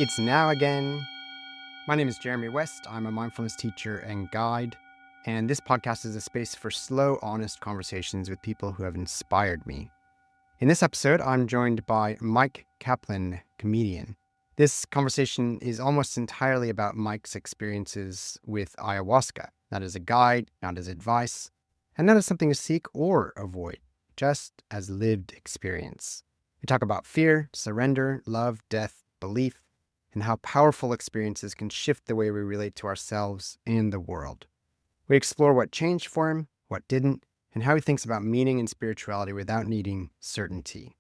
It's now again. My name is Jeremy West. I'm a mindfulness teacher and guide, and this podcast is a space for slow, honest conversations with people who have inspired me. In this episode, I'm joined by Myq Kaplan, comedian. This conversation is almost entirely about Mike's experiences with ayahuasca, not as a guide, not as advice, and not as something to seek or avoid, just as lived experience. We talk about fear, surrender, love, death, belief, and how powerful experiences can shift the way we relate to ourselves and the world. We explore what changed for him, what didn't, and how he thinks about meaning and spirituality without needing certainty.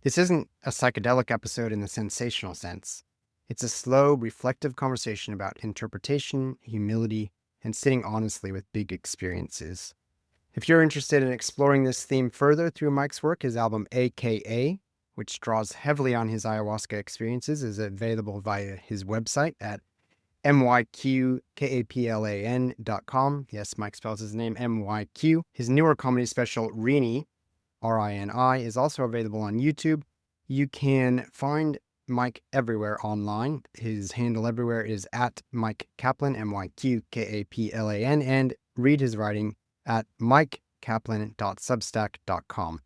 This isn't a psychedelic episode in the sensational sense. It's a slow, reflective conversation about interpretation, humility, and sitting honestly with big experiences. If you're interested in exploring this theme further through Mike's work, his album AKA, which draws heavily on his ayahuasca experiences, is available via his website at myqkaplan.com. Yes, Mike spells his name MYQ. His newer comedy special, Rini, Rini, is also available on YouTube. You can find Mike everywhere online. His handle everywhere is at Myq Kaplan, MYQ Kaplan, and read his writing at myqkaplan.substack.com.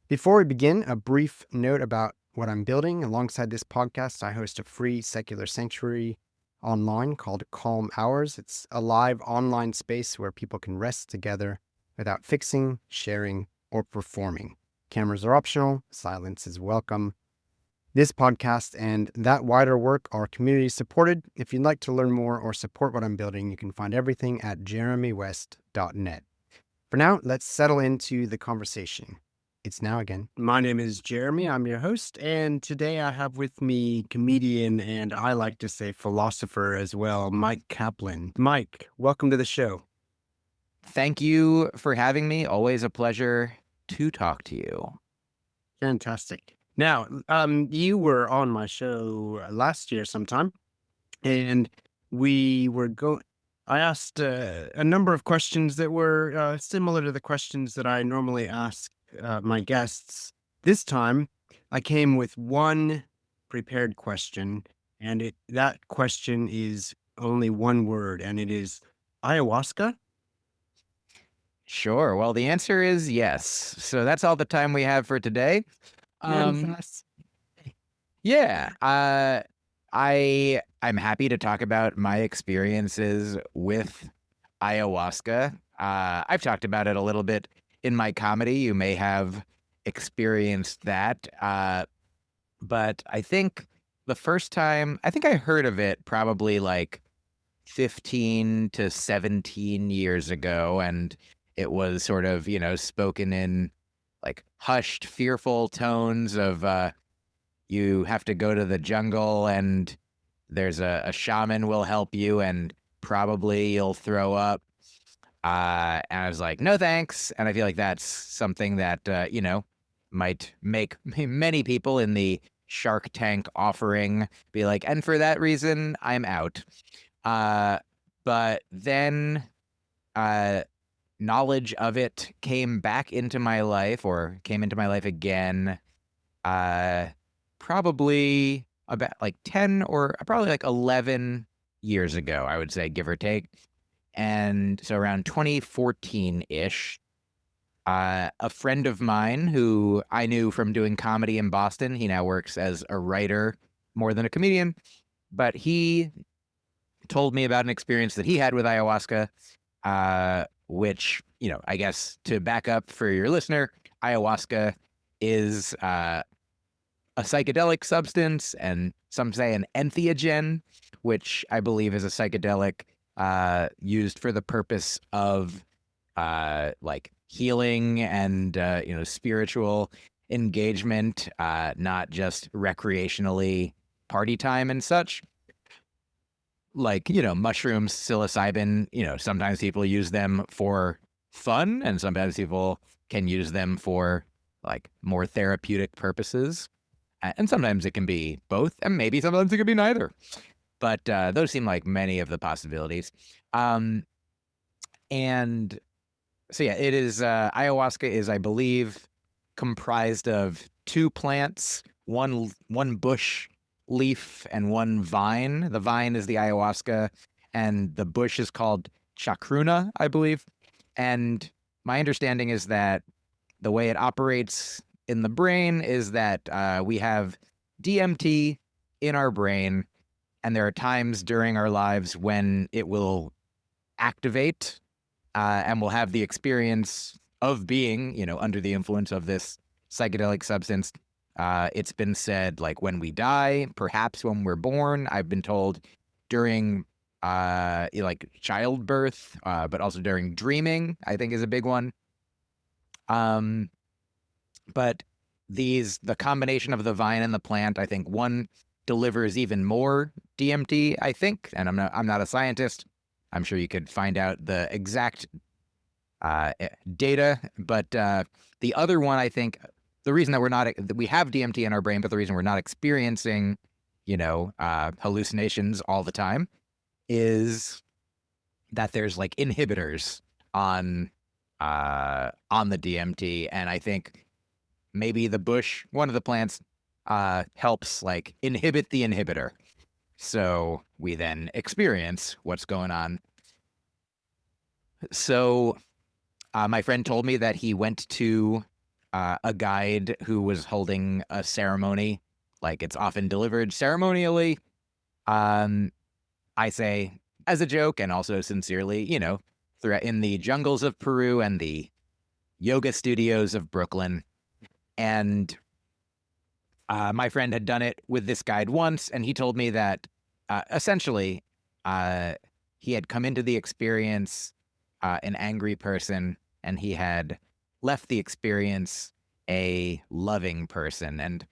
Before we begin, a brief note about what I'm building. Alongside this podcast, I host a free secular sanctuary online called Calm Hours. It's a live online space where people can rest together without fixing, sharing, or performing. Cameras are optional. Silence is welcome. This podcast and that wider work are community supported. If you'd like to learn more or support what I'm building, you can find everything at jeremywest.net. For now, let's settle into the conversation. It's now again. My name is Jeremy. I'm your host. And today I have with me comedian and I like to say philosopher as well, Myq Kaplan. Myq, welcome to the show. Thank you for having me. Always a pleasure to talk to you. Fantastic. Now, you were on my show last year sometime, and I asked a number of questions that were similar to the questions that I normally ask my guests. This time, I came with one prepared question, and that question is only one word, and it is ayahuasca. Sure. Well, the answer is yes. So that's all the time we have for today. Yeah. I'm happy to talk about my experiences with ayahuasca. I've talked about it a little bit in my comedy. You may have experienced that. But I think the first time I heard of it probably like 15 to 17 years ago, and it was sort of, spoken in like hushed, fearful tones of you have to go to the jungle and there's a shaman will help you and probably you'll throw up. And I was like, no, thanks. And I feel like that's something that, might make many people in the Shark Tank offering be like, and for that reason, I'm out. But then knowledge of it came into my life again, probably about like 10 or probably like 11 years ago, I would say, give or take. And so around 2014-ish, a friend of mine who I knew from doing comedy in Boston, he now works as a writer more than a comedian, but he told me about an experience that he had with ayahuasca, which, I guess to back up for your listener, ayahuasca is a psychedelic substance, and some say an entheogen, which I believe is a psychedelic used for the purpose of like healing and spiritual engagement, not just recreationally party time and such. Like, mushrooms, psilocybin, sometimes people use them for fun and sometimes people can use them for like more therapeutic purposes. And sometimes it can be both, and maybe sometimes it could be neither. But those seem like many of the possibilities. And so, yeah, it is, ayahuasca is, I believe, comprised of two plants, one bush leaf and one vine. The vine is the ayahuasca, and the bush is called chacruna, I believe. And my understanding is that the way it operates in the brain is that we have DMT in our brain, and there are times during our lives when it will activate, and we'll have the experience of being, under the influence of this psychedelic substance. It's been said, like, when we die, perhaps when we're born. I've been told during like childbirth, but also during dreaming, I think is a big one. But the combination of the vine and the plant, I think one delivers even more DMT, I think, and I'm not a scientist. I'm sure you could find out the exact data, but the other one, I think, the reason that we have DMT in our brain, but the reason we're not experiencing, hallucinations all the time, is that there's like inhibitors on the DMT, and I think maybe the bush, one of the plants, helps like inhibit the inhibitor, so we then experience what's going on. So my friend told me that he went to a guide who was holding a ceremony, like it's often delivered ceremonially. I say as a joke and also sincerely, throughout in the jungles of Peru and the yoga studios of Brooklyn. And my friend had done it with this guide once, and he told me that essentially he had come into the experience an angry person, and he had left the experience a loving person. And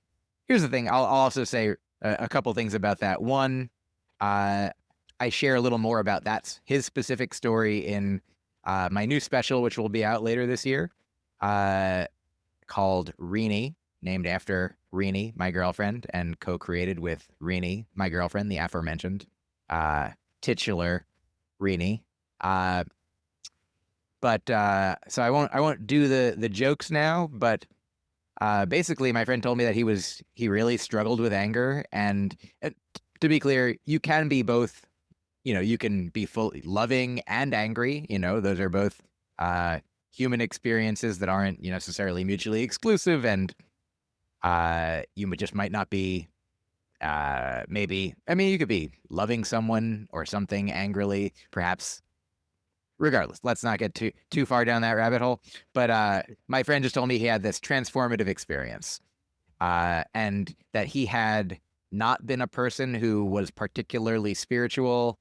here's the thing, I'll also say a couple things about that. One, I share a little more about his specific story in my new special, which will be out later this year, called Rini, named after Rini, my girlfriend, and co-created with Rini, my girlfriend, the aforementioned titular Rini. But so I won't do the jokes now, but basically my friend told me that he really struggled with anger. And to be clear, you can be both, you can be fully loving and angry. Those are both human experiences that aren't necessarily mutually exclusive. And you just might not be maybe, I mean, you could be loving someone or something angrily, perhaps. Regardless, let's not get too far down that rabbit hole. But my friend just told me he had this transformative experience, and that he had not been a person who was particularly spiritual,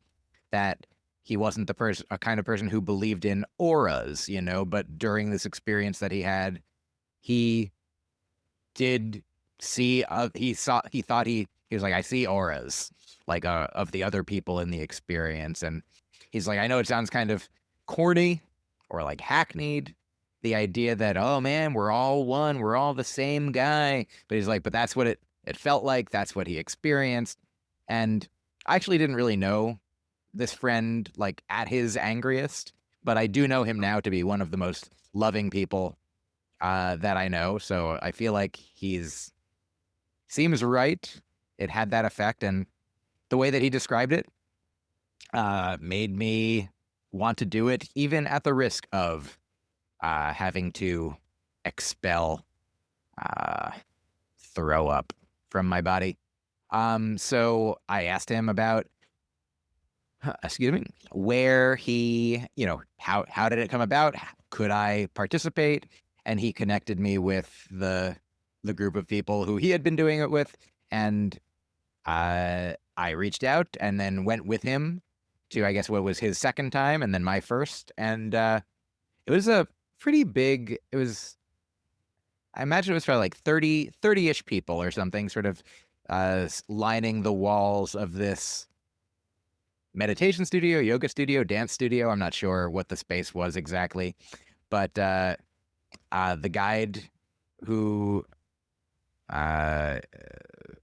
that he wasn't a kind of person who believed in auras, but during this experience that he had, he did see, he thought he was like, I see auras, like of the other people in the experience. And he's like, I know it sounds kind of corny or like hackneyed, the idea that, oh man, we're all one, we're all the same guy. But he's like, but that's what it felt like. That's what he experienced. And I actually didn't really know this friend like at his angriest, but I do know him now to be one of the most loving people that I know. So I feel like seems right. It had that effect. And the way that he described it made me want to do it, even at the risk of having to expel throw up from my body. So I asked him about, excuse me, where he, how did it come about? Could I participate? And he connected me with the group of people who he had been doing it with. And I reached out and then went with him to, I guess, what was his second time and then my first. And it was a pretty big, I imagine it was probably like 30-ish people or something, sort of lining the walls of this meditation studio, yoga studio, dance studio. I'm not sure what the space was exactly, but the guide who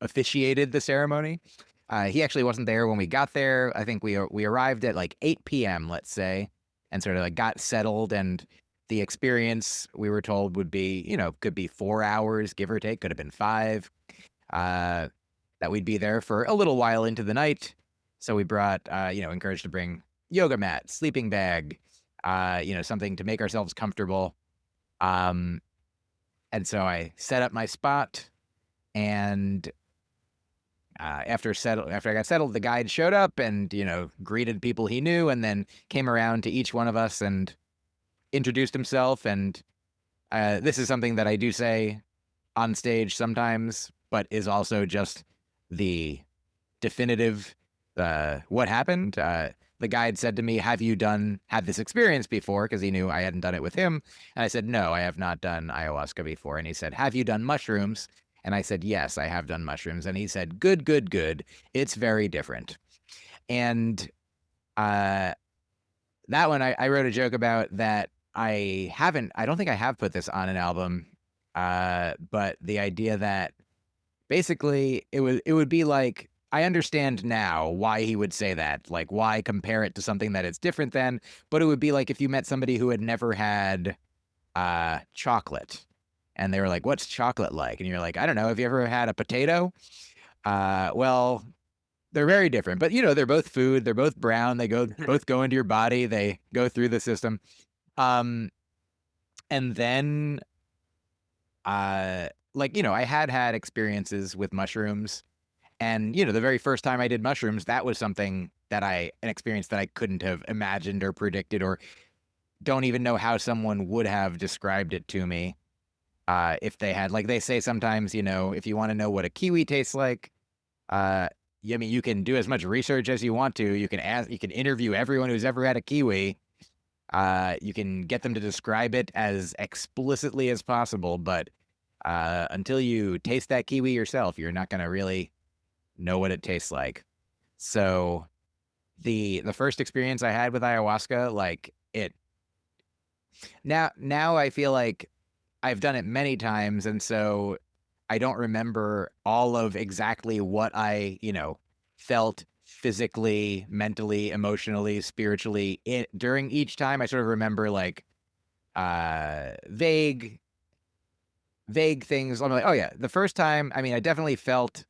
officiated the ceremony, he actually wasn't there when we got there. I think we arrived at like 8 p.m., let's say, and sort of like got settled. And the experience, we were told, would be, could be 4 hours, give or take, could have been 5. that we'd be there for a little while into the night. So we brought, encouraged to bring yoga mat, sleeping bag, something to make ourselves comfortable. And so I set up my spot, and after I got settled, the guide showed up and, greeted people he knew, and then came around to each one of us and introduced himself. And this is something that I do say on stage sometimes, but is also just the definitive what happened. The guide said to me, "Have you had this experience before?" Because he knew I hadn't done it with him. And I said, "No, I have not done ayahuasca before." And he said, "Have you done mushrooms?" And I said, "Yes, I have done mushrooms." And he said, "Good, good, good. It's very different." And that one, I wrote a joke about that. I don't think I have put this on an album. But the idea that basically it would be like, I understand now why he would say that, like why compare it to something that it's different than, but it would be like if you met somebody who had never had chocolate and they were like, "What's chocolate like?" And you're like, "I don't know. Have you ever had a potato?" Well, they're very different, but they're both food. They're both brown. They both go into your body. They go through the system. And then, I had experiences with mushrooms. And, the very first time I did mushrooms, that was something that an experience that I couldn't have imagined or predicted, or don't even know how someone would have described it to me. If they had, like they say sometimes, if you want to know what a kiwi tastes like, you can do as much research as you want to. You can interview everyone who's ever had a kiwi. You can get them to describe it as explicitly as possible, but until you taste that kiwi yourself, you're not going to really know what it tastes like. So the first experience I had with ayahuasca, like it now I feel like I've done it many times, and so I don't remember all of exactly what I, felt physically, mentally, emotionally, spiritually during each time. I sort of remember like vague things. I'm like, oh yeah, the first time, I definitely felt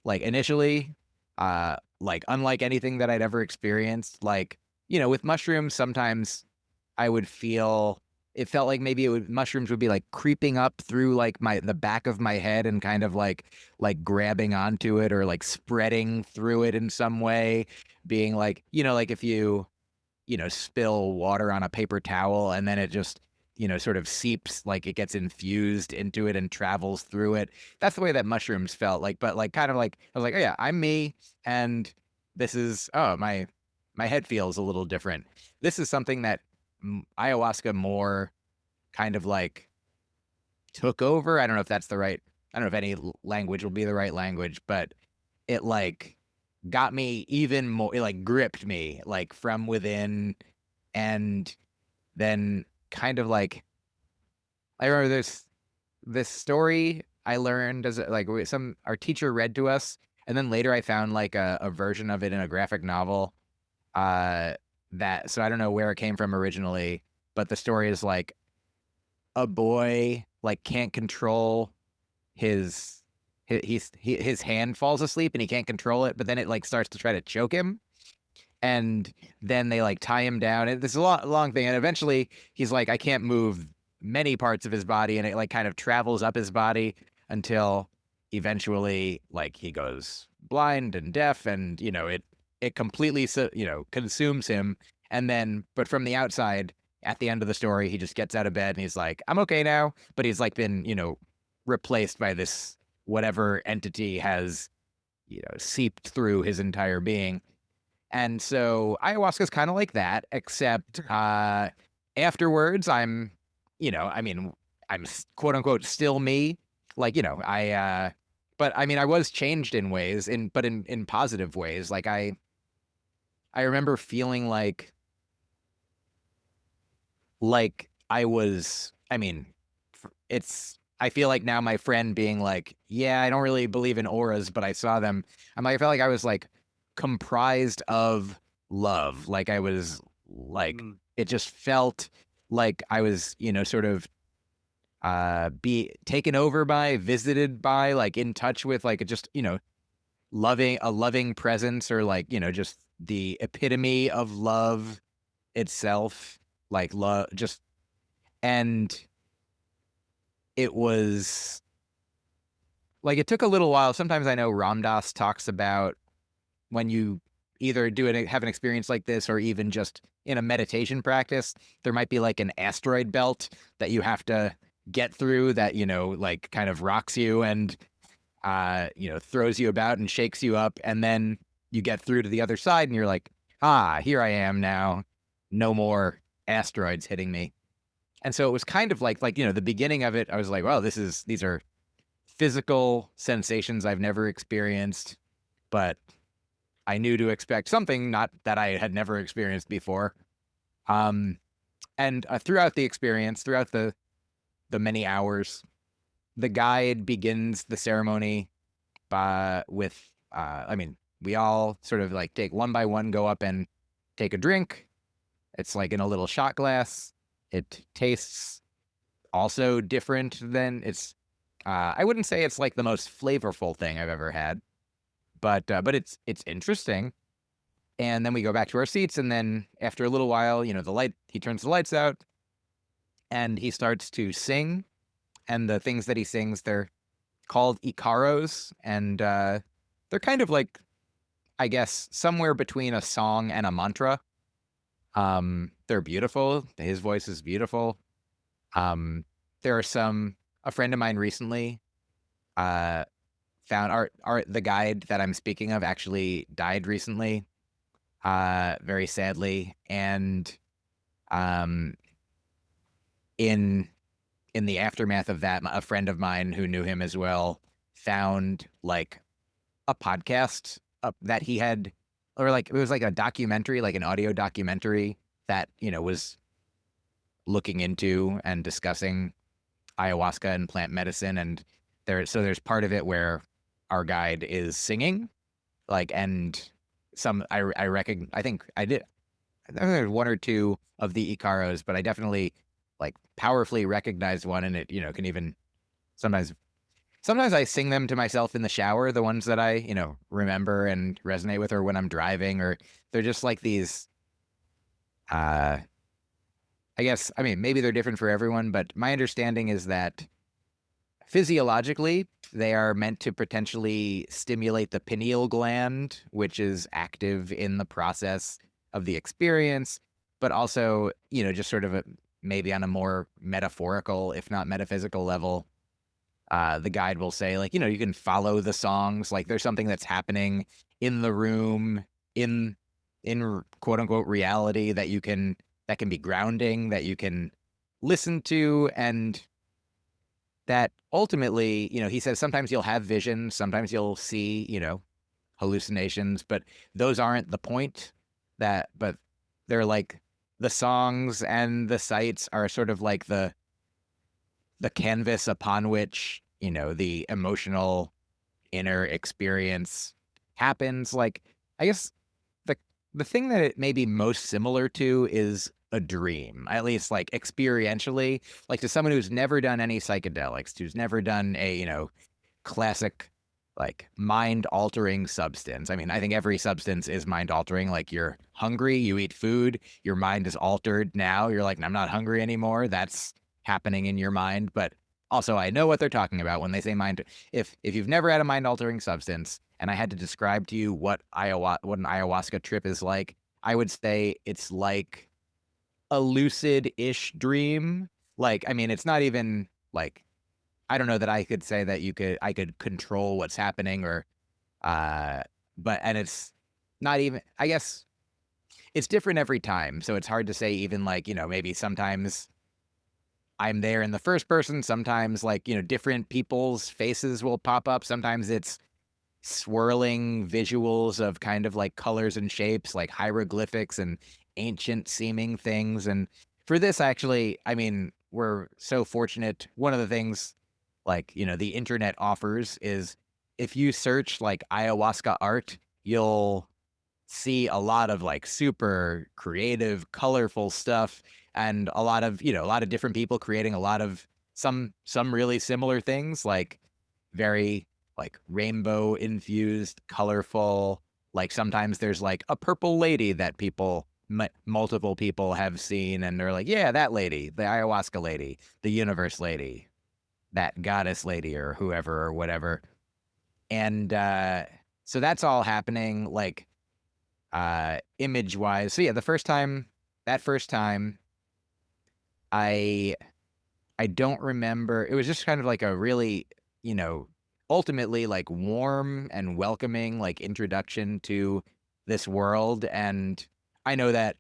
like initially, like unlike anything that I'd ever experienced. Like, with mushrooms, sometimes it felt like maybe mushrooms would be like creeping up through like the back of my head and kind of like grabbing onto it, or like spreading through it in some way, being like, like if you, spill water on a paper towel and then it just, sort of seeps, like it gets infused into it and travels through it. That's the way that mushrooms felt like, but like kind of like, I was like, oh yeah, I'm me. And this is, oh, my head feels a little different. This is something that ayahuasca more kind of like took over. I don't know if any language will be the right language, but it like got me even more, it like gripped me like from within. And then kind of like, I remember this story I learned as like our teacher read to us, and then later I found like a version of it in a graphic novel. So I don't know where it came from originally, but the story is like a boy like can't control his hand falls asleep and he can't control it, but then it like starts to try to choke him. And then they like tie him down. This is a long thing. And eventually he's like, I can't move many parts of his body. And it like kind of travels up his body until eventually like he goes blind and deaf, and, it completely, consumes him. And then, but from the outside, at the end of the story, he just gets out of bed and he's like, I'm okay now. But he's like been, replaced by this, whatever entity has, seeped through his entire being. And so ayahuasca is kind of like that, except afterwards, I'm quote unquote still me. Like, but I was changed in ways, but in positive ways. Like I remember feeling like I was, I feel like now my friend being like, yeah, I don't really believe in auras, but I saw them. I felt like I was like comprised of love. Like I was like, it just felt like I was, sort of be taken over by, visited by, like in touch with, like just, a loving presence, or like, just the epitome of love itself, like love just. And it was like, it took a little while. Sometimes I know Ram Dass talks about when you either have an experience like this, or even just in a meditation practice, there might be like an asteroid belt that you have to get through, that, like kind of rocks you and, throws you about and shakes you up. And then you get through to the other side and you're like, here I am now. No more asteroids hitting me. And so it was kind of like, the beginning of it, I was like, wow, these are physical sensations I've never experienced, but I knew to expect something not that I had never experienced before. And throughout the experience, throughout the many hours, the guide begins the ceremony with, we all sort of like take one by one, go up and take a drink. It's like in a little shot glass. It tastes also different than I wouldn't say it's like the most flavorful thing I've ever had, but it's interesting. And then we go back to our seats, and then after a little while, he turns the lights out and he starts to sing. And the things that he sings, they're called Icaros, and they're kind of like, I guess, somewhere between a song and a mantra. They're beautiful. His voice is beautiful. There are a friend of mine recently found the guide that I'm speaking of actually died recently, very sadly. And in the aftermath of that, a friend of mine who knew him as well found like a podcast that he had, or like it was like a documentary, like an audio documentary that, was looking into and discussing ayahuasca and plant medicine. And there's part of it where our guide is singing, like, and I think there's one or two of the Icaros, but I definitely like powerfully recognized one, and it, can even sometimes I sing them to myself in the shower, the ones that I, remember and resonate with, or when I'm driving, or they're just like these, I guess, maybe they're different for everyone, but my understanding is that physiologically, they are meant to potentially stimulate the pineal gland, which is active in the process of the experience, but also, just sort of maybe on a more metaphorical, if not metaphysical level, the guide will say, like, you can follow the songs, like there's something that's happening in the room, in quote unquote reality, that can be grounding, that you can listen to. And that ultimately, he says sometimes you'll have visions, sometimes you'll see, hallucinations, but those aren't the point. But they're like, the songs and the sights are sort of like the canvas upon which, the emotional inner experience happens. Like, I guess the thing that it may be most similar to is a dream, at least like experientially, like to someone who's never done any psychedelics, who's never done a, classic, like mind altering substance. I think every substance is mind altering. Like, you're hungry, you eat food, your mind is altered. Now you're like, I'm not hungry anymore. That's happening in your mind. But also, I know what they're talking about when they say mind. If you've never had a mind altering substance, and I had to describe to you what an ayahuasca trip is like, I would say it's like a lucid-ish dream. Like, it's not even like, I don't know that I could say that I could control what's happening, or and it's not even, I guess it's different every time. So it's hard to say, even like, maybe sometimes I'm there in the first person, sometimes like, different people's faces will pop up. Sometimes it's swirling visuals of kind of like colors and shapes, like hieroglyphics and ancient seeming things. And for this, actually, we're so fortunate. One of the things, like, the internet offers is, if you search like ayahuasca art, you'll see a lot of like super creative, colorful stuff, and a lot of, a lot of different people creating a lot of some really similar things, like very like rainbow infused, colorful. Like sometimes there's like a purple lady that multiple people have seen, and they're like, yeah, that lady, the ayahuasca lady, the universe lady, that goddess lady, or whoever or whatever. And so that's all happening, like image wise. So yeah, that first time, I don't remember. It was just kind of like a really, you know, ultimately like warm and welcoming like introduction to this world. And I know that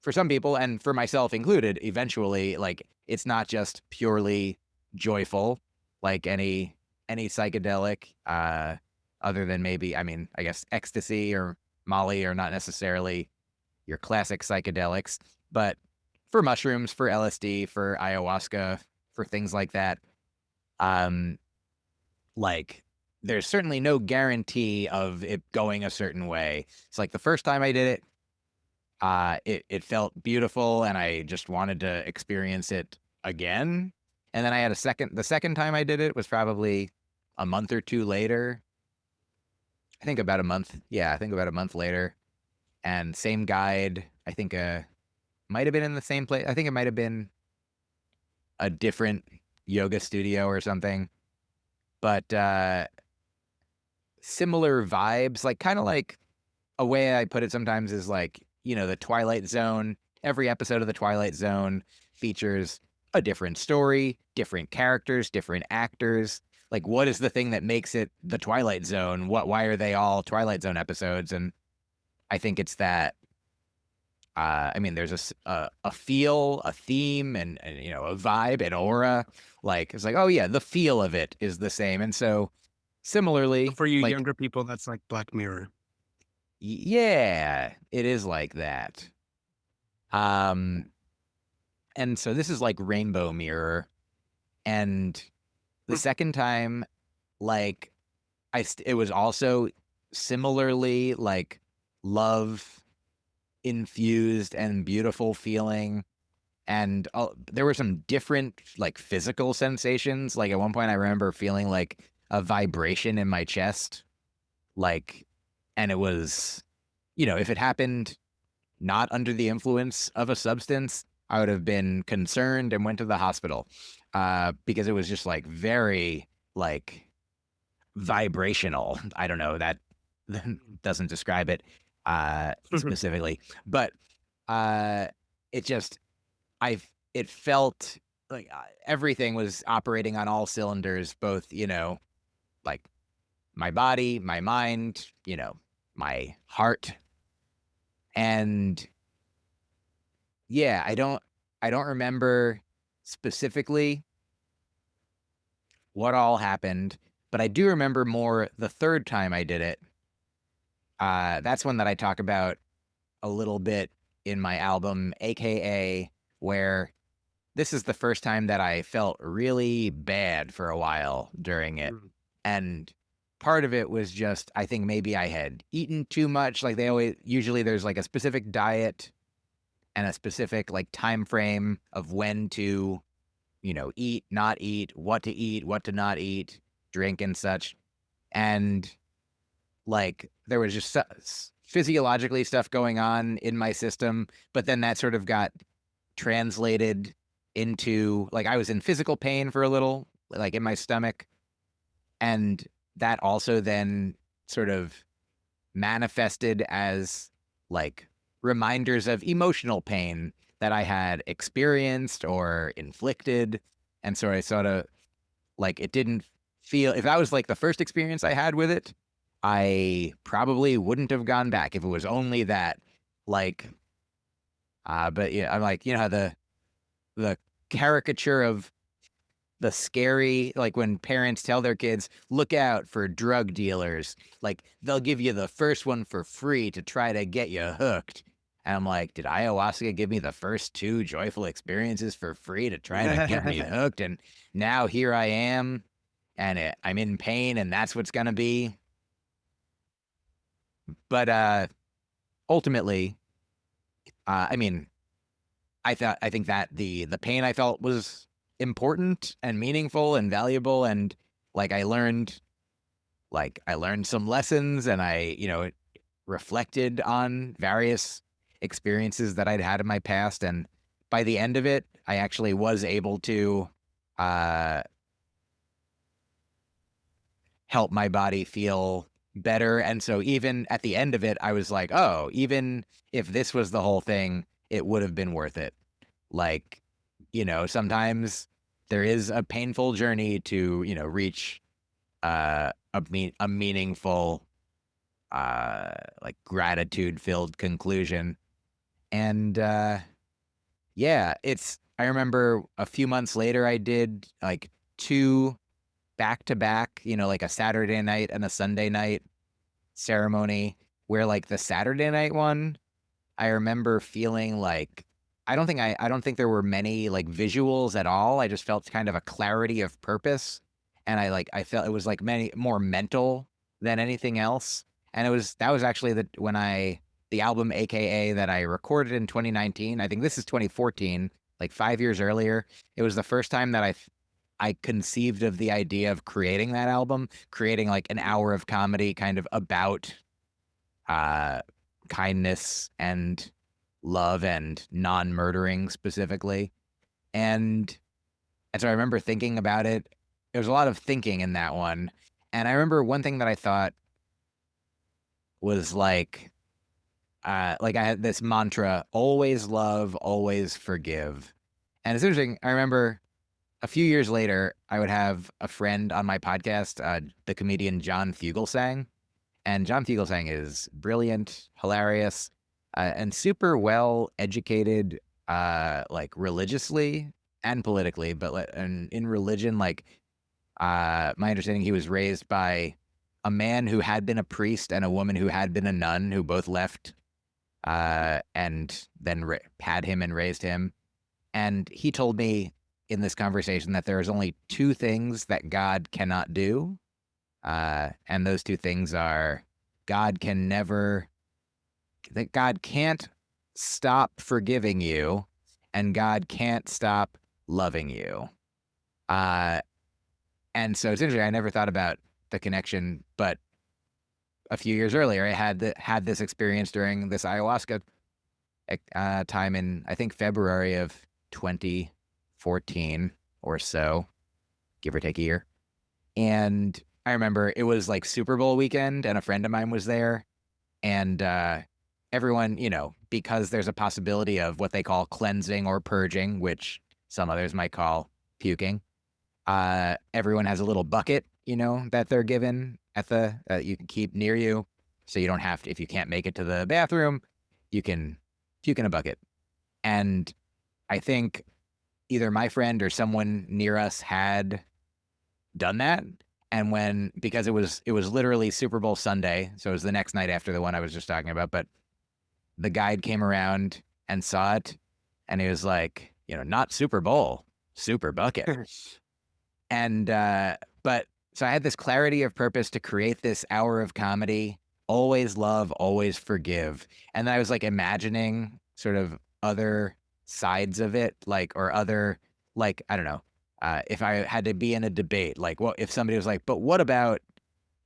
for some people, and for myself included, eventually, like it's not just purely joyful like any psychedelic, other than maybe, I mean, I guess ecstasy or Molly are not necessarily your classic psychedelics, but for mushrooms, for LSD, for ayahuasca, for things like that, um, like there's certainly no guarantee of it going a certain way. It's like the first time I did it, it felt beautiful, and I just wanted to experience it again. And then I had the second time I did it was probably a month or two later. I think about a month. Yeah, I think about a month later. And same guide. I think might have been in the same place. I think it might have been a different yoga studio or something. But similar vibes, like kind of like a way I put it sometimes is like, you know, the Twilight Zone. Every episode of the Twilight Zone features a different story, different characters, different actors. Like, what is the thing that makes it the Twilight Zone? Why are they all Twilight Zone episodes? And I think it's that. I mean, there's a feel, a theme, and you know, a vibe, an aura. Like it's like, oh yeah, the feel of it is the same. And so, similarly, For you like younger people, that's like Black Mirror. yeah, it is like that. Um, and so this is like Rainbow Mirror, and the second time, like it was also similarly like love infused and beautiful feeling. And there were some different like physical sensations. Like at one point I remember feeling like a vibration in my chest, like, and it was, you know, if it happened not under the influence of a substance, I would have been concerned and went to the hospital, because it was just like very like vibrational. I don't know, that doesn't describe it specifically, but it just it felt like everything was operating on all cylinders, both, you know, like my body, my mind, you know, my heart. And yeah, I don't remember specifically what all happened, but I do remember more the third time I did it. That's one that I talk about a little bit in my album, AKA, where this is the first time that I felt really bad for a while during it. And part of it was just, I think maybe I had eaten too much. Like usually there's like a specific diet and a specific like time frame of when to, you know, eat, not eat, what to not eat, drink and such. And like there was just physiologically stuff going on in my system, but then that sort of got translated into like I was in physical pain for a little, like in my stomach, and that also then sort of manifested as like reminders of emotional pain that I had experienced or inflicted. And so I sort of like, it didn't feel, if that was like the first experience I had with it, I probably wouldn't have gone back if it was only that. Like, but yeah, I'm like, you know how the caricature of the scary, like when parents tell their kids, look out for drug dealers, like they'll give you the first one for free to try to get you hooked. And I'm like, did ayahuasca give me the first two joyful experiences for free to try to get me hooked? And now here I am, and I'm in pain, and that's what's going to be. But ultimately, I mean, I think that the pain I felt was important and meaningful and valuable, and like I learned like I learned some lessons and I, reflected on various experiences that I'd had in my past. And by the end of it, I actually was able to uh, help my body feel better. And so even at the end of it, I was like, oh, even if this was the whole thing, it would have been worth it. Like, sometimes there is a painful journey to, reach a meaningful, like gratitude filled conclusion. And yeah, I remember a few months later, I did like 2 back to back, like a Saturday night and a Sunday night ceremony, where like the Saturday night one, I remember feeling like I don't think there were many like visuals at all. I just felt kind of a clarity of purpose. And I felt it was like many more mental than anything else. And that was actually the album AKA that I recorded in 2019. I think this is 2014, like 5 years earlier. It was the first time that I conceived of the idea of creating that album, creating like an hour of comedy kind of about uh kindness and love and non-murdering specifically. And so I remember thinking about it. There was a lot of thinking in that one. And I remember one thing that I thought was like I had this mantra, always love, always forgive. And it's interesting. I remember a few years later, I would have a friend on my podcast, the comedian John Fugelsang. And John Fugelsang is brilliant, hilarious, and super well educated, like religiously and politically. But and in religion, like my understanding, he was raised by a man who had been a priest and a woman who had been a nun, who both left and then had him and raised him. And he told me in this conversation that there is only 2 things that God cannot do. And those 2 things are God can't stop forgiving you, and God can't stop loving you. And so it's interesting. I never thought about the connection, but a few years earlier, I had this experience during this ayahuasca time in, I think, February of 2014 or so, give or take a year. And I remember it was like Super Bowl weekend and a friend of mine was there. And everyone, because there's a possibility of what they call cleansing or purging, which some others might call puking, everyone has a little bucket, that they're given at you can keep near you. So you don't have to, if you can't make it to the bathroom, you can puke in a bucket. And I think either my friend or someone near us had done that. And because it was literally Super Bowl Sunday, so it was the next night after the one I was just talking about, but the guide came around and saw it, and he was like, not Super Bowl, Super Bucket. And but so I had this clarity of purpose to create this hour of comedy, always love, always forgive. And then I was like imagining sort of other sides of it, like, or other, like, I don't know, if I had to be in a debate, like, well, if somebody was like, but what about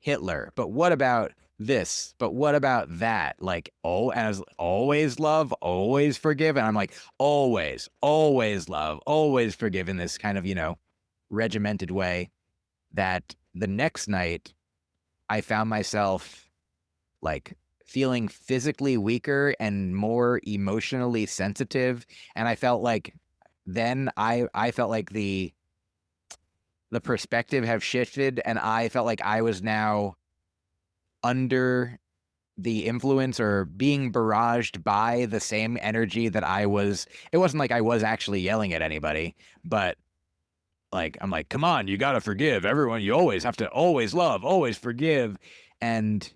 Hitler? But what about this? But what about that? Like, and I was always love, always forgive. And I'm like, always love, always forgive in this kind of, regimented way, that the next night I found myself like feeling physically weaker and more emotionally sensitive. And I felt like then I felt like the perspective have shifted, and I felt like I was now under the influence or being barraged by the same energy that I was. It wasn't like I was actually yelling at anybody, but like, I'm like, come on, you got to forgive everyone. You always have to always love, always forgive. And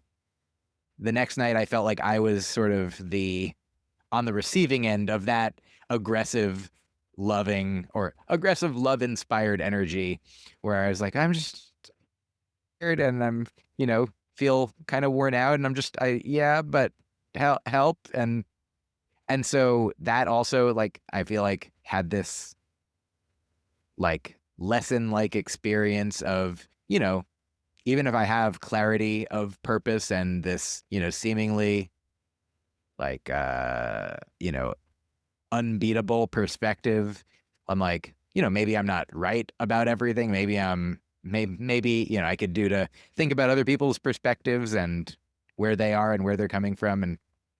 the next night I felt like I was sort of on the receiving end of that aggressive, loving, or aggressive love inspired energy, where I was like, I'm just tired and I'm, feel kind of worn out, and I'm just, but help. And so that also, like, I feel like had this like lesson like experience of, even if I have clarity of purpose and this, seemingly like, unbeatable perspective, I'm like, maybe I'm not right about everything. Maybe I could do to think about other people's perspectives and where they are and where they're coming from. And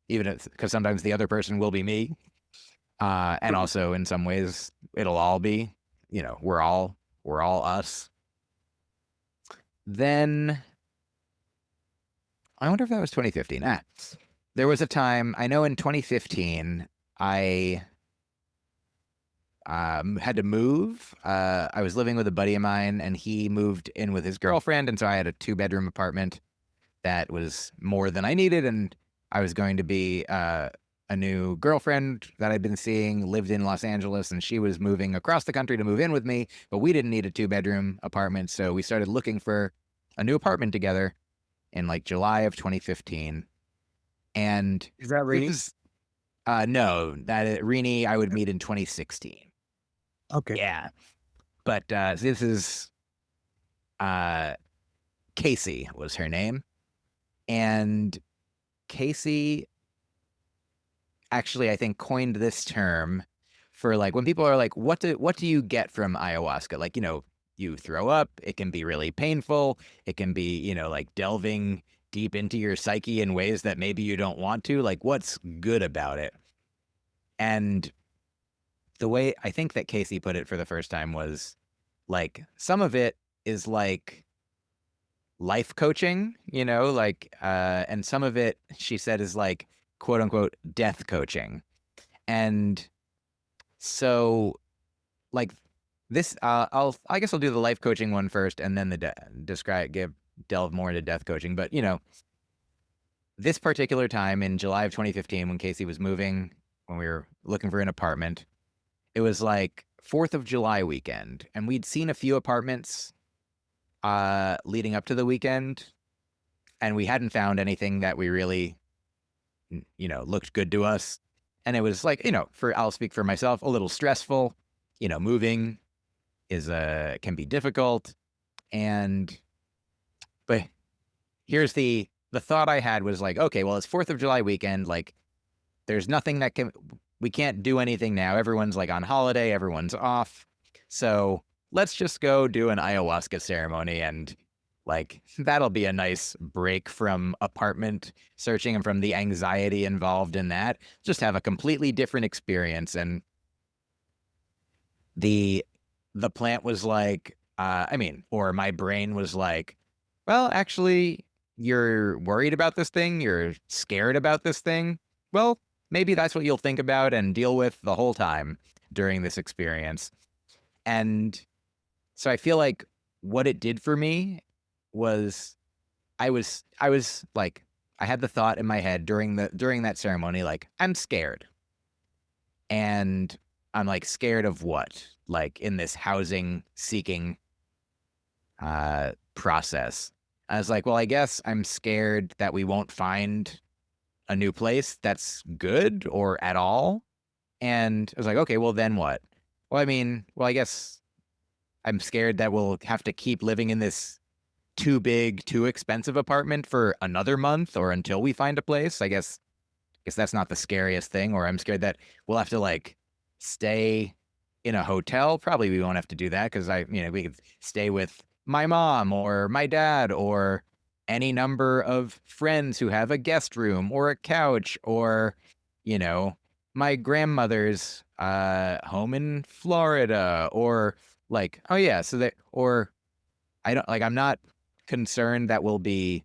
even because sometimes the other person will be me. And also in some ways it'll all be, we're all us. Then I wonder if that was 2015. There was a time, I know in 2015, I had to move. I was living with a buddy of mine, and he moved in with his girlfriend, and so I had a 2-bedroom apartment that was more than I needed, and I was going to be a new girlfriend that I'd been seeing lived in Los Angeles, and she was moving across the country to move in with me, but we didn't need a 2-bedroom apartment, so we started looking for a new apartment together in like July of 2015. And Is that Rini? no, Rini I would meet in 2016. Okay. Yeah. But this is Casey was her name. And Casey actually, I think, coined this term for like when people are like, what do you get from ayahuasca? Like, you throw up, it can be really painful. It can be, like delving deep into your psyche in ways that maybe you don't want to. Like, what's good about it? And the way I think that Casey put it for the first time was like, some of it is like life coaching, and some of it, she said, is like, quote unquote, death coaching. And so like this, I guess I'll do the life coaching one first and then delve more into death coaching. But, this particular time in July of 2015, when Casey was moving, when we were looking for an apartment, it was like 4th of July weekend, and we'd seen a few apartments leading up to the weekend, and we hadn't found anything that we really, looked good to us. And it was like, I'll speak for myself, a little stressful. Moving can be difficult. But here's the thought I had was like, okay, well, it's 4th of July weekend. Like, there's nothing we can't do anything now. Everyone's like on holiday, everyone's off. So let's just go do an ayahuasca ceremony, and like, that'll be a nice break from apartment searching and from the anxiety involved in that. Just have a completely different experience. And the plant was like, or my brain was like, well, actually, you're worried about this thing. You're scared about this thing. Well, maybe that's what you'll think about and deal with the whole time during this experience. And so I feel like what it did for me was I was like, I had the thought in my head during that ceremony, like, I'm scared. And I'm like, scared of what? Like, in this housing seeking process. I was like, well, I guess I'm scared that we won't find a new place that's good or at all. And I was like, okay, well, then what? Well, I guess I'm scared that we'll have to keep living in this too big, too expensive apartment for another month or until we find a place. I guess that's not the scariest thing. Or I'm scared that we'll have to like stay in a hotel. Probably we won't have to do that because we could stay with my mom or my dad or any number of friends who have a guest room or a couch or, my grandmother's home in Florida or like, oh yeah. I'm not concerned that we'll be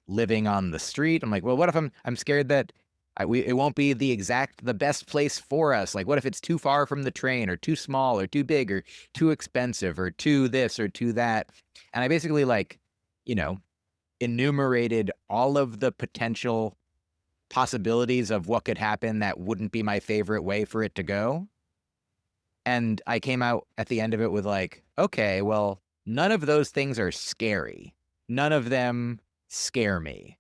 living on the street. I'm like, well, what if I'm scared that it won't be the best place for us? Like, what if it's too far from the train or too small or too big or too expensive or too this or too that? And I basically enumerated all of the potential possibilities of what could happen that wouldn't be my favorite way for it to go. And I came out at the end of it with like, okay, well, none of those things are scary. None of them scare me.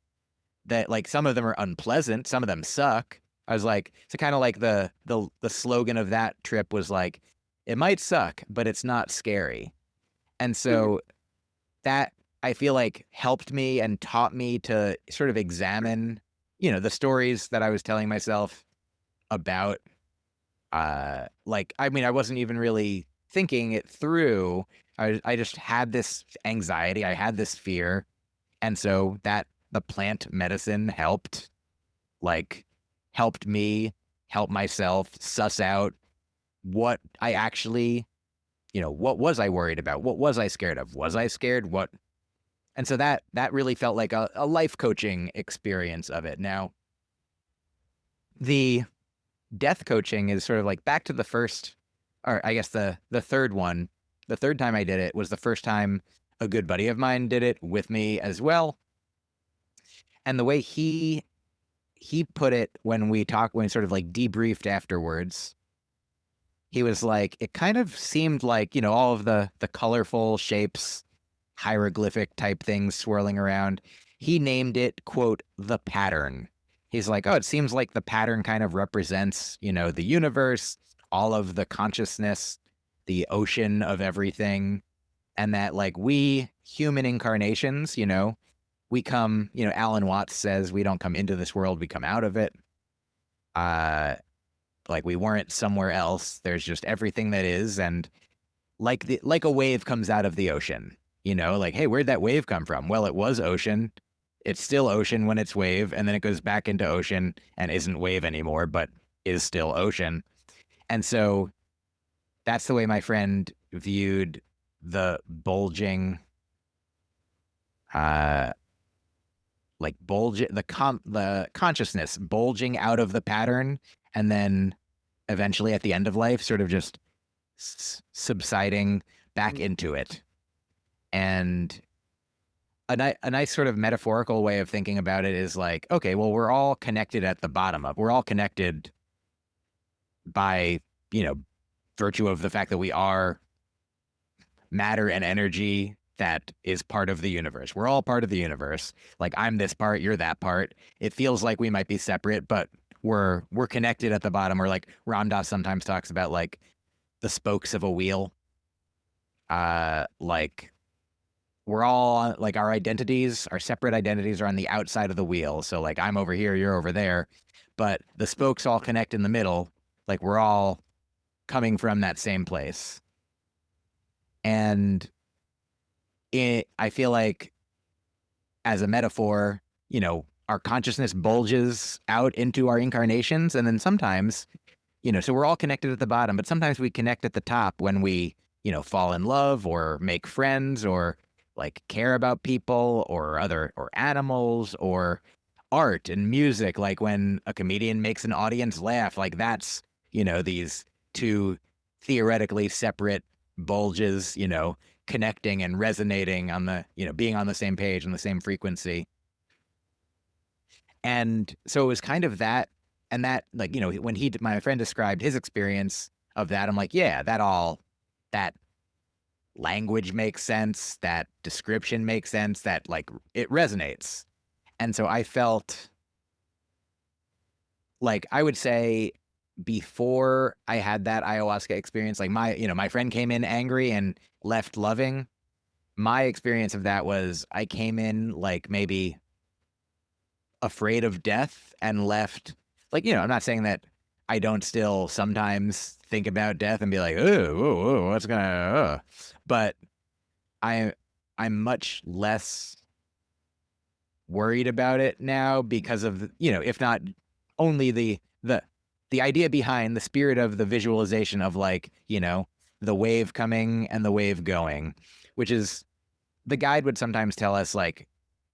That like some of them are unpleasant, some of them suck. I was like, so kind of like the slogan of that trip was like, it might suck, but it's not scary. And so that I feel like helped me and taught me to sort of examine, the stories that I was telling myself about, I wasn't even really thinking it through. I just had this anxiety. I had this fear. And so the plant medicine helped me help myself suss out what I actually, what was I worried about? What was I scared of? Was I scared? What? And so that really felt like a life coaching experience of it. Now, the death coaching is sort of like back to the first, or I guess the third one. The third time I did it was the first time a good buddy of mine did it with me as well. And the way he put it when we sort of like debriefed afterwards, he was like, it kind of seemed like, all of the colorful shapes, hieroglyphic type things swirling around. He named it, quote, the pattern. He's like, oh, it seems like the pattern kind of represents, the universe, all of the consciousness, the ocean of everything. And that like we human incarnations, we come, Alan Watts says we don't come into this world, we come out of it. Like we weren't somewhere else. There's just everything that is. And like a wave comes out of the ocean, like, hey, where'd that wave come from? Well, it was ocean. It's still ocean when it's wave, and then it goes back into ocean and isn't wave anymore, but is still ocean. And so that's the way my friend viewed the bulging, the consciousness bulging out of the pattern, and then eventually at the end of life, sort of just subsiding back into it. And a nice sort of metaphorical way of thinking about it is like, okay, well, we're all connected at the bottom we're all connected by, virtue of the fact that we are matter and energy that is part of the universe. We're all part of the universe. Like I'm this part, you're that part. It feels like we might be separate, but we're connected at the bottom. Or like Ram Dass sometimes talks about like the spokes of a wheel. Like we're all like our separate identities are on the outside of the wheel. So like I'm over here, you're over there, but the spokes all connect in the middle. Like we're all coming from that same place. And I feel like as a metaphor, our consciousness bulges out into our incarnations. And then sometimes, so we're all connected at the bottom, but sometimes we connect at the top when we, fall in love or make friends or like care about people or animals or art and music. Like when a comedian makes an audience laugh, like that's, these two theoretically separate bulges, connecting and resonating on the, being on the same page, on the same frequency. And so it was kind of that, and that, like, when my friend described his experience of that, I'm like, yeah, that language makes sense, that description makes sense, that like it resonates. And so I felt like, I would say before I had that ayahuasca experience, like my friend came in angry and left loving. My experience of that was I came in like maybe afraid of death and left like, I'm not saying that I don't still sometimes think about death and be like, oh, what's gonna, but I'm much less worried about it now because of, if not only the idea behind the spirit of the visualization of like, the wave coming and the wave going, which is the guide would sometimes tell us like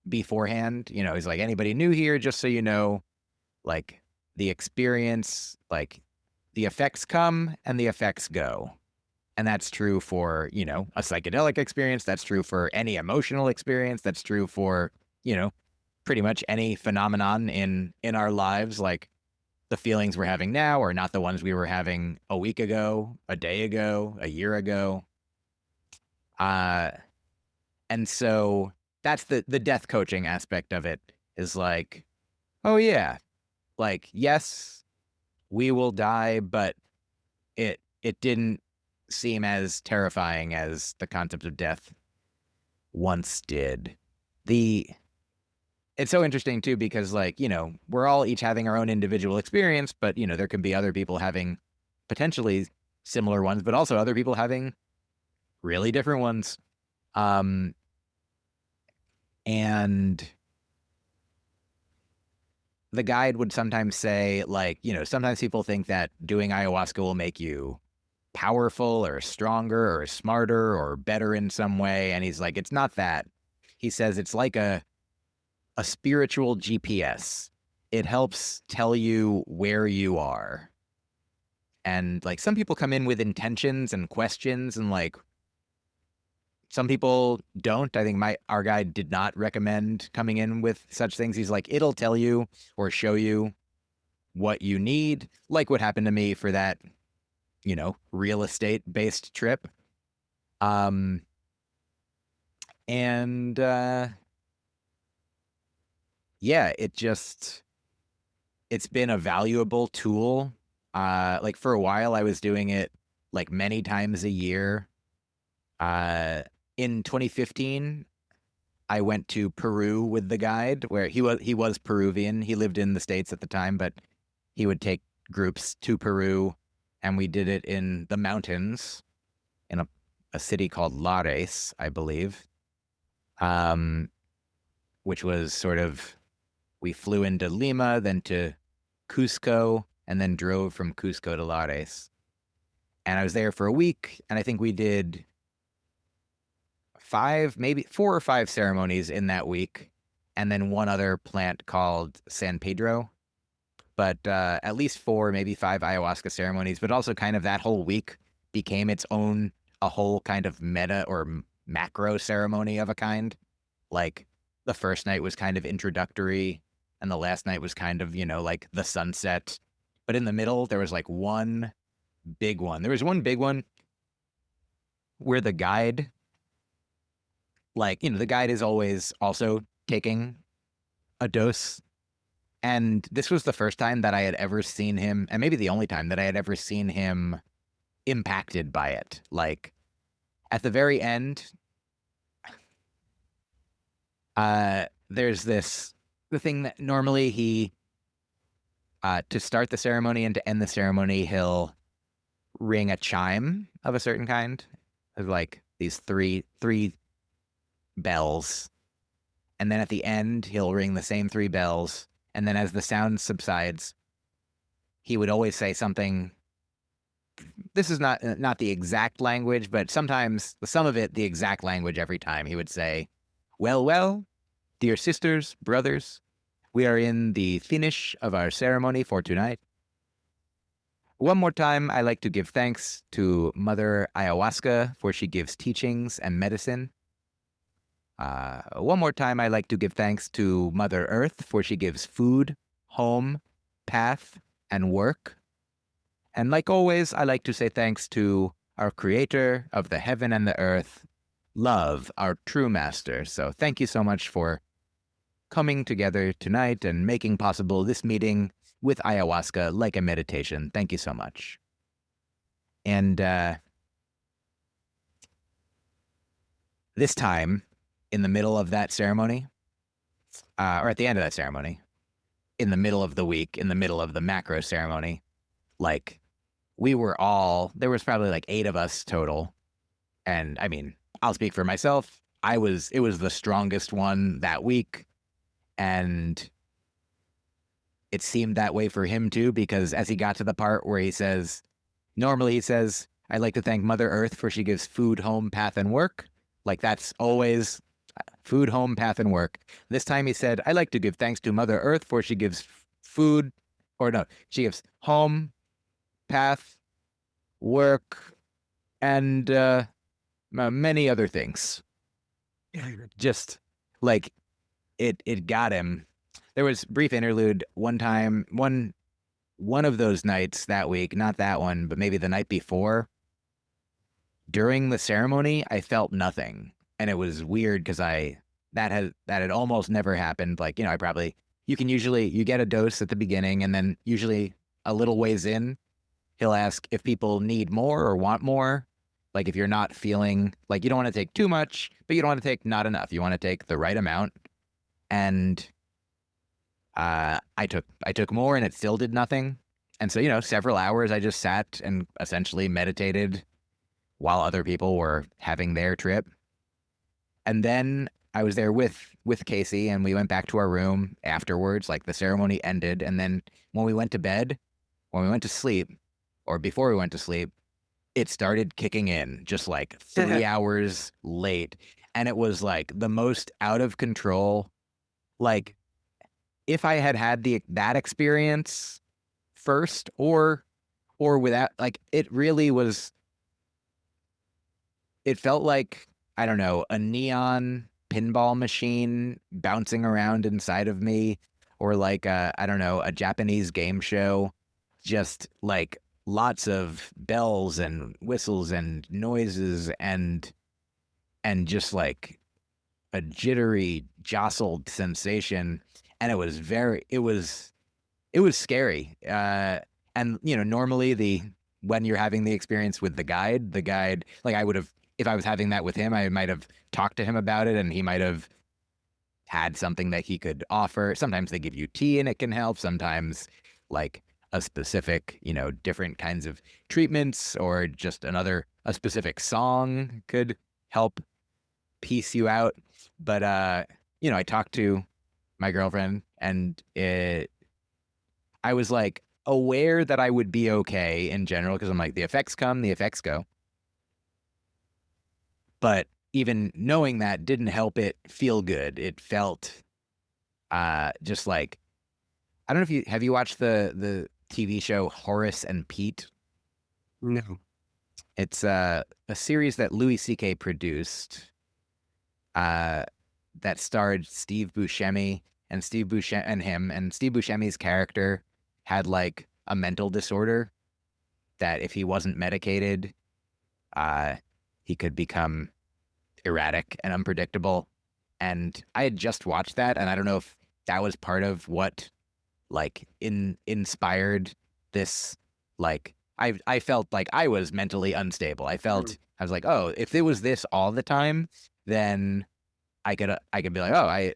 beforehand, he's like, anybody new here, just so you know, like the experience, like the effects come and the effects go. And that's true for, a psychedelic experience. That's true for any emotional experience. That's true for, pretty much any phenomenon in our lives. Like the feelings we're having now are not the ones we were having a week ago, a day ago, a year ago. And so that's the death coaching aspect of it is like, oh yeah, like, yes, we will die, but it didn't seem as terrifying as the concept of death once did. It's so interesting too, because we're all each having our own individual experience, but there can be other people having potentially similar ones, but also other people having really different ones. And the guide would sometimes say, sometimes people think that doing ayahuasca will make you powerful or stronger or smarter or better in some way. And he's like, it's not that. He says it's like a spiritual GPS. It helps tell you where you are. And some people come in with intentions and questions, and some people don't. I think our guide did not recommend coming in with such things. He's like, it'll tell you or show you what you need, like what happened to me for that, real estate based trip. Yeah, it's been a valuable tool. For a while I was doing it many times a year. In 2015, I went to Peru with the guide, where he was Peruvian. He lived in the States at the time, but he would take groups to Peru, and we did it in the mountains in a city called Lares, I believe. Which was sort of, we flew into Lima, then to Cusco, and then drove from Cusco to Lares. And I was there for a week, and I think we did 4 or 5 ceremonies in that week, and then one other plant called San Pedro. But at least 4, maybe 5 ayahuasca ceremonies, but also kind of that whole week became its own, a whole kind of meta or macro ceremony of a kind. The first night was kind of introductory, and the last night was kind of, the sunset. But in the middle, there was one big one. There was one big one where the guide, the guide is always also taking a dose. And this was the first time that I had ever seen him, and maybe the only time that I had ever seen him impacted by it. At the very end, there's the thing that normally he, to start the ceremony and to end the ceremony, he'll ring a chime of a certain kind, of these three bells. And then at the end, he'll ring the same 3 bells. And then as the sound subsides, he would always say something. This is not the exact language, but sometimes some of it, the exact language every time. He would say, well, dear sisters, brothers, we are in the finish of our ceremony for tonight. One more time, I like to give thanks to Mother Ayahuasca, for she gives teachings and medicine. One more time, I like to give thanks to Mother Earth, for she gives food, home, path, and work. And like always, I like to say thanks to our creator of the heaven and the earth, Love, our true master. So thank you so much for coming together tonight and making possible this meeting with ayahuasca like a meditation. Thank you so much. And this time, in the middle of that ceremony, or at the end of that ceremony, in the middle of the week, in the middle of the macro ceremony, we were there was probably 8 of us total. And I mean, I'll speak for myself. It was the strongest one that week. And it seemed that way for him too, because as he got to the part where normally he says, I'd like to thank Mother Earth, for she gives food, home, path, and work. That's always food, home, path, and work. This time he said, I like to give thanks to Mother Earth, for she gives she gives home, path, work, and many other things. Just it got him. There was brief interlude one time, one of those nights that week, not that one, but maybe the night before. During the ceremony, I felt nothing, and it was weird because that had almost never happened. You get a dose at the beginning, and then usually a little ways in, he'll ask if people need more or want more, Like if you're not feeling like you don't want to take too much, but you don't want to take not enough. You want to take the right amount. And I took more and it still did nothing. And so, several hours I just sat and essentially meditated while other people were having their trip. And then I was there with Casey and we went back to our room afterwards, like the ceremony ended. And then when we went to bed, when we went to sleep, or before we went to sleep, it started kicking in just like 3 hours late. And it was like the most out of control. Like if I had had that experience first or without, like it really was, it felt like, I don't know, a neon pinball machine bouncing around inside of me, or like I don't know, a Japanese game show, just like lots of bells and whistles and noises and just like a jittery, jostled sensation. And it was scary. And normally when you're having the experience with the guide, like I would have, if I was having that with him, I might have talked to him about it and he might have had something that he could offer. Sometimes they give you tea and it can help. Sometimes like a specific, different kinds of treatments, or just a specific song could help piece you out. But, I talked to my girlfriend and I was like aware that I would be okay in general, because I'm like, the effects come, the effects go. But even knowing that didn't help it feel good. It felt just like, I don't know if have you watched the TV show Horace and Pete? No. It's a series that Louis C.K. produced that starred Steve Buscemi, and Steve Buscemi's character had like a mental disorder that if he wasn't medicated, he could become erratic and unpredictable. And I had just watched that, and I don't know if that was part of what like inspired this. Like I felt like I was mentally unstable. I was like, oh, if it was this all the time, then I could be like, oh, I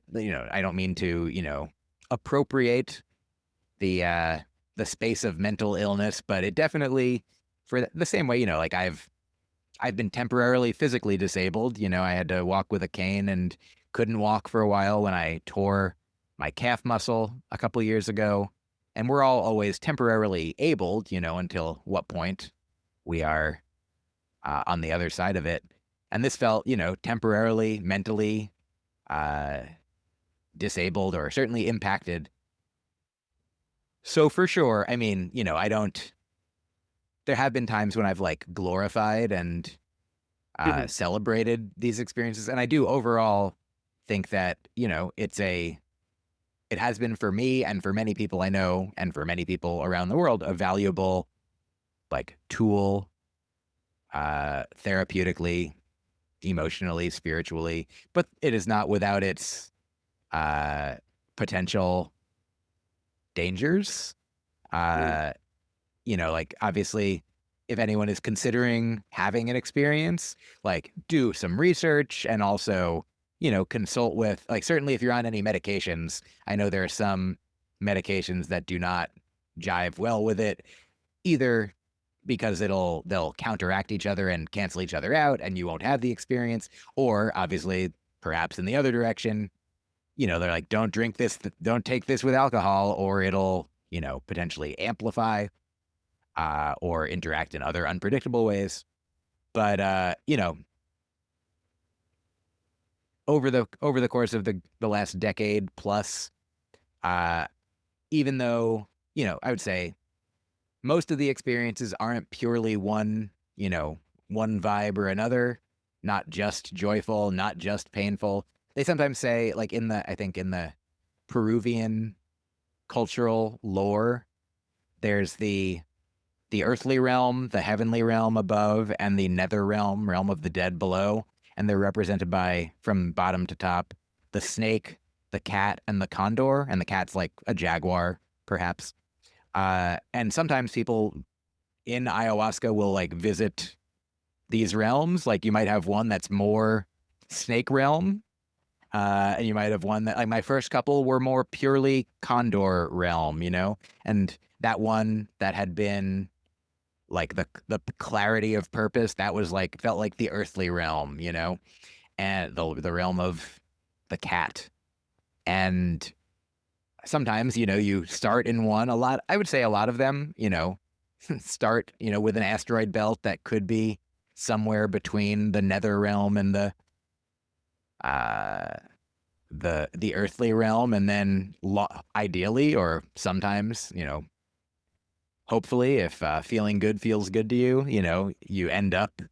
don't mean to, appropriate the space of mental illness, but it definitely, for the same way, like I've been temporarily physically disabled. I had to walk with a cane and couldn't walk for a while when I tore my calf muscle a couple of years ago. And we're all always temporarily abled, until what point we are on the other side of it. And this felt, temporarily mentally disabled, or certainly impacted. So for sure, I mean, there have been times when I've like glorified and celebrated these experiences. And I do overall think that, it has been for me and for many people I know and for many people around the world, a valuable like tool, therapeutically, emotionally, spiritually, but it is not without its potential dangers. Like obviously, if anyone is considering having an experience, like do some research and also, consult with, like, certainly if you're on any medications, I know there are some medications that do not jive well with it, either because they'll counteract each other and cancel each other out and you won't have the experience, or obviously perhaps in the other direction, they're like, don't drink this, don't take this with alcohol, or it'll, potentially amplify or interact in other unpredictable ways. But over the course of the last decade plus, even though, I would say most of the experiences aren't purely one vibe or another, not just joyful, not just painful. They sometimes say, like I think in the Peruvian cultural lore, there's the earthly realm, the heavenly realm above, and the nether realm of the dead below. And they're represented by, from bottom to top, the snake, the cat, and the condor. And the cat's like a jaguar, perhaps. And sometimes people in ayahuasca will like visit these realms. Like you might have one that's more snake realm, and you might have one that, like, my first couple were more purely condor realm, and that one that had been like the clarity of purpose, that was like, felt like the earthly realm, and the realm of the cat. And sometimes, you start in one. I would say a lot of them, start, with an asteroid belt that could be somewhere between the nether realm and uh the earthly realm, and then ideally, or sometimes, hopefully, if feeling good feels good to you, you end up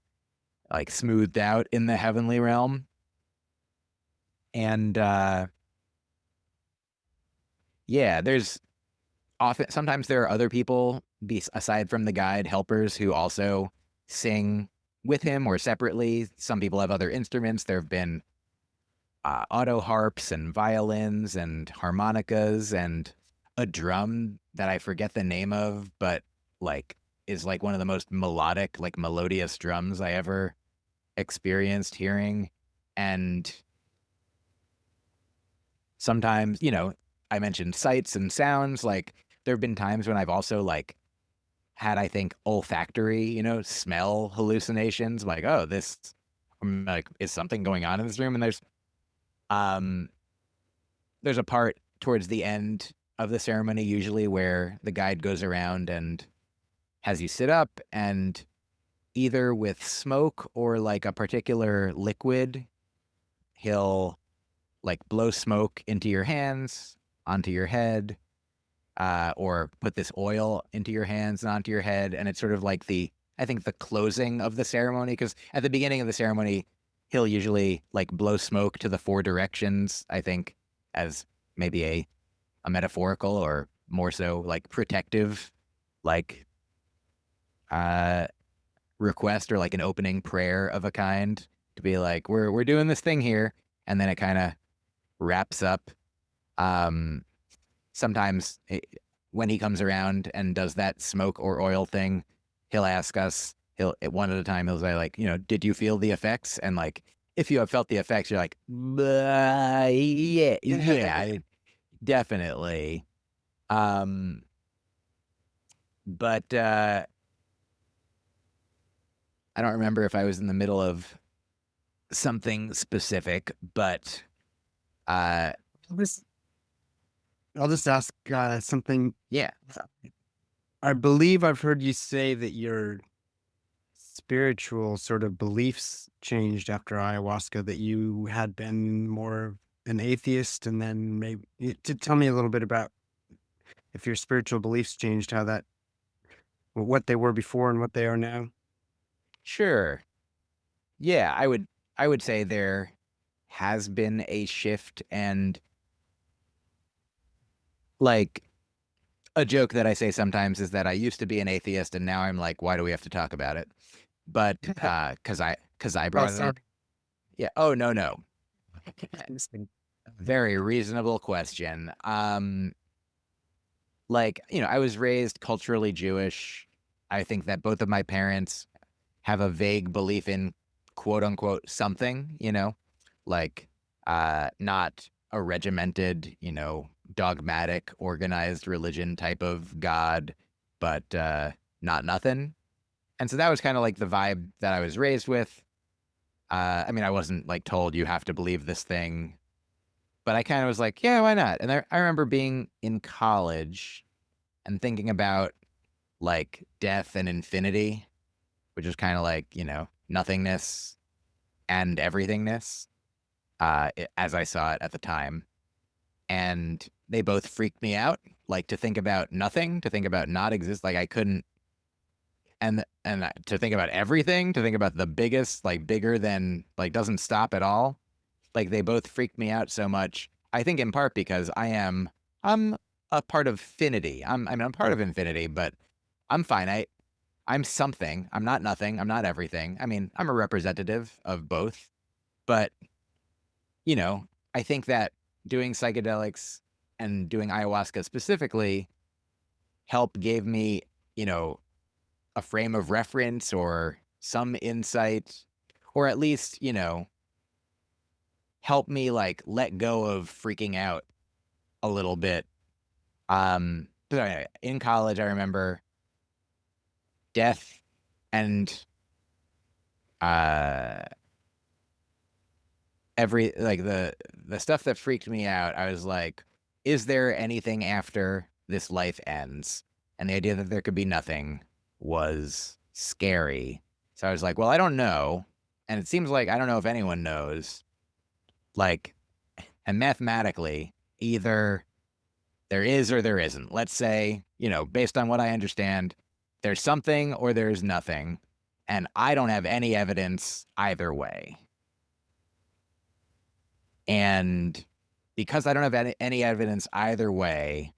like smoothed out in the heavenly realm. And yeah, sometimes there are other people aside from the guide helpers who also sing with him or separately. Some people have other instruments. There have been auto harps and violins and harmonicas and a drum that I forget the name of, but like is like one of the most melodic, like melodious drums I ever experienced hearing. And sometimes, I mentioned sights and sounds. Like there have been times when I've also like had, I think, olfactory, smell hallucinations. Like, oh, I'm like, is something going on in this room? And um there's a part towards the end of the ceremony usually where the guide goes around and has you sit up, and either with smoke or like a particular liquid, he'll like blow smoke into your hands, onto your head, or put this oil into your hands and onto your head. And it's sort of like I think the closing of the ceremony, because at the beginning of the ceremony, he'll usually like blow smoke to the four directions, I think, as maybe a metaphorical or more so like protective, like request, or like an opening prayer of a kind, to be like, we're doing this thing here. And then it kind of wraps up. Um, Sometimes when he comes around and does that smoke or oil thing, he'll ask us, one at a time, he'll say like, did you feel the effects? And like, if you have felt the effects, you're like, yeah, definitely. But I don't remember if I was in the middle of something specific, but I'll just, I'll just ask something. yeah. I believe I've heard you say that your spiritual sort of beliefs changed after ayahuasca, that you had been more an atheist, and then maybe to tell me a little bit about if your spiritual beliefs changed, what they were before and what they are now. Sure. Yeah, I would say there has been a shift. And like a joke that I say sometimes is that I used to be an atheist and now I'm like, why do we have to talk about it? But cuz I brought it up. Yeah. Oh, no. Very reasonable question. Like, I was raised culturally Jewish. I think that both of my parents have a vague belief in quote unquote something, like not a regimented, dogmatic, organized religion type of God, but not nothing. And so that was kind of like the vibe that I was raised with. I mean, I wasn't like told you have to believe this thing, but I kind of was like, yeah, why not? And I remember being in college and thinking about like death and infinity, which is kind of like, nothingness and everythingness, as I saw it at the time. And they both freaked me out. Like to think about nothing, to think about not exist, like I couldn't, and to think about everything, to think about the biggest, like bigger than, like doesn't stop at all. Like they both freaked me out so much. I think in part because I'm a part of finity. I'm part of infinity, but I'm finite. I'm something. I'm not nothing. I'm not everything. I mean, I'm a representative of both. But, I think that doing psychedelics and doing ayahuasca specifically gave me, a frame of reference, or some insight, or at least, help me like let go of freaking out a little bit. But anyway, in college, I remember death and every like the stuff that freaked me out. I was like, is there anything after this life ends? And the idea that there could be nothing was scary. So I was like, well, I don't know. And it seems like I don't know if anyone knows. Like, and mathematically, either there is or there isn't. Let's say, based on what I understand, there's something or there's nothing. And I don't have any evidence either way. And because I don't have any evidence either way,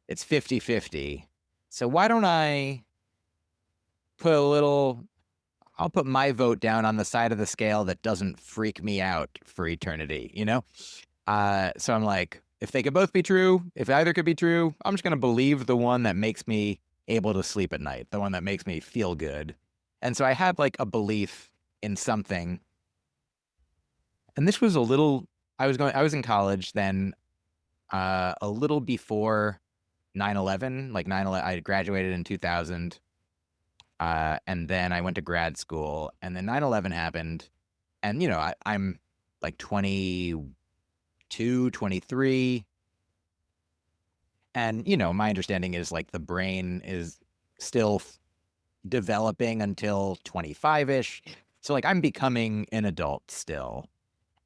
it's 50-50. So why don't I I'll put my vote down on the side of the scale that doesn't freak me out for eternity, So I'm like, if they could both be true, if either could be true, I'm just going to believe the one that makes me able to sleep at night, the one that makes me feel good. And so I had like a belief in something. And this was I was in college then, a little before 9/11, like 9/11, I graduated in 2000. And then I went to grad school, and then 9/11 happened. And, I'm like 22, 23. And, my understanding is like the brain is still developing until 25-ish. So like I'm becoming an adult still.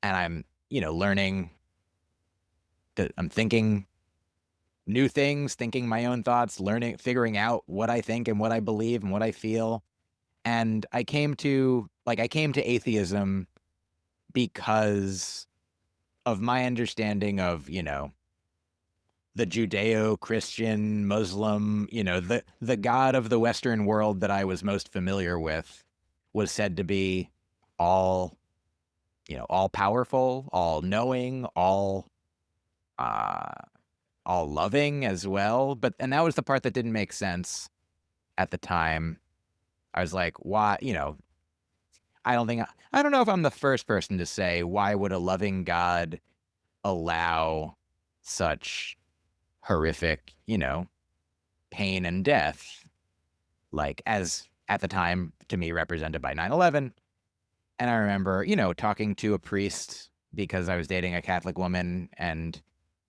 And I'm, learning that I'm thinking new things, thinking my own thoughts, figuring out what I think and what I believe and what I feel. And I came to atheism because of my understanding of, the Judeo-Christian, Muslim, the God of the Western world that I was most familiar with was said to be all powerful, all knowing, all loving as well. And that was the part that didn't make sense at the time. I was like, why, I don't know if I'm the first person to say, why would a loving God allow such horrific, pain and death, like as at the time to me represented by 9/11. And I remember, talking to a priest because I was dating a Catholic woman, and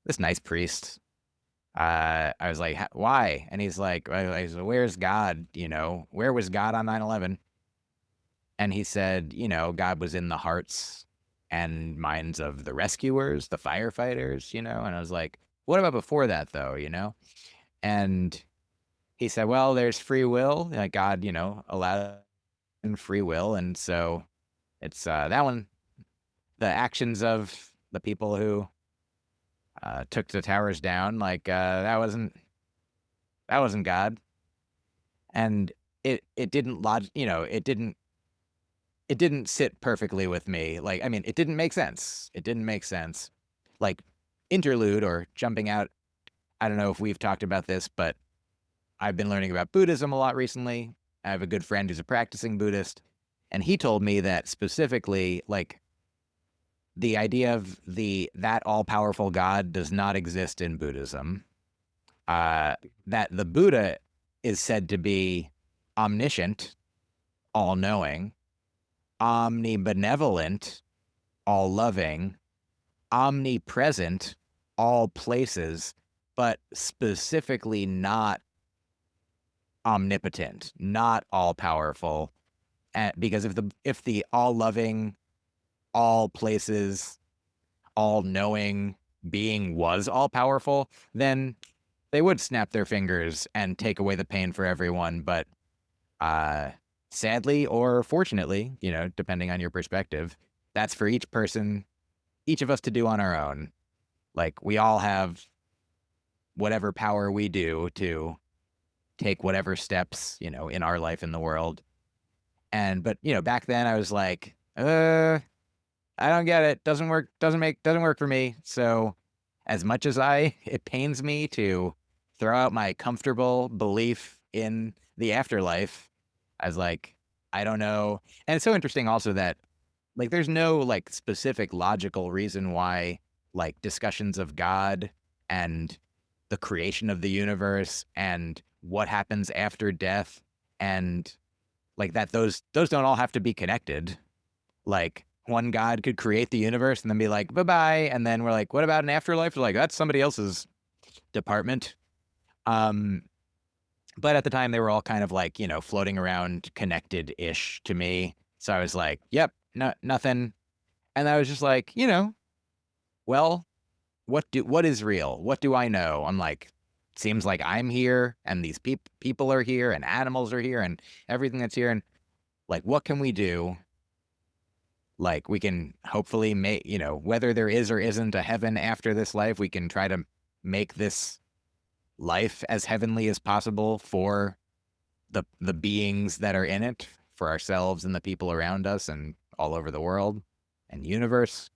this nice priest, I was like, why? And he's like, where's God? Where was God on 9/11? And he said, God was in the hearts and minds of the rescuers, the firefighters, And I was like, what about before that though, And he said, well, there's free will. Like God, allowed free will. And so it's that one, the actions of the people who took the towers down, like that wasn't God. And it didn't it didn't sit perfectly with me. Like, I mean, it didn't make sense. Like interlude or jumping out. I don't know if we've talked about this, but I've been learning about Buddhism a lot recently. I have a good friend who's a practicing Buddhist, and he told me that specifically, like, the idea of that all-powerful God does not exist in Buddhism. That the Buddha is said to be omniscient, all-knowing, omnibenevolent, all-loving, omnipresent, all places, but specifically not omnipotent, not all-powerful. Because if the all-loving, all places, all-knowing being was all-powerful, then they would snap their fingers and take away the pain for everyone. But sadly or fortunately, depending on your perspective, that's for each person, each of us to do on our own. Like, we all have whatever power we do to take whatever steps, in our life in the world. But back then I was like, I don't get it. Doesn't work for me. So as much as it pains me to throw out my comfortable belief in the afterlife, I was like, I don't know. And it's so interesting also that like there's no like specific logical reason why like discussions of God and the creation of the universe and what happens after death and like that those don't all have to be connected. Like one God could create the universe and then be like, bye-bye. And then we're like, what about an afterlife? We're like, that's somebody else's department. Um, but at the time they were all kind of like, you know, floating around connected-ish to me. So I was like, yep, no, nothing. And I was just like, you know, well, what is real? What do I know? I'm like, seems like I'm here and these people are here and animals are here and everything that's here. And like, what can we do? Like we can hopefully make, you know, whether there is or isn't a heaven after this life, we can try to make this life as heavenly as possible for the beings that are in it, for ourselves and the people around us and all over the world and universe.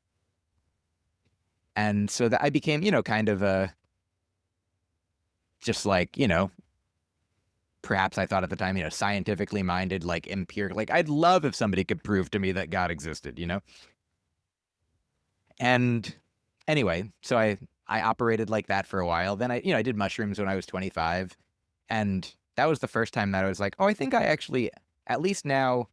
And so that I became, you know, kind of a just like, you know, perhaps I thought at the time, you know, scientifically minded, like empirical, like I'd love if somebody could prove to me that God existed, you know? And anyway, so I operated like that for a while. Then I did mushrooms when I was 25. And that was the first time that I was like, oh, I think I actually, at least now,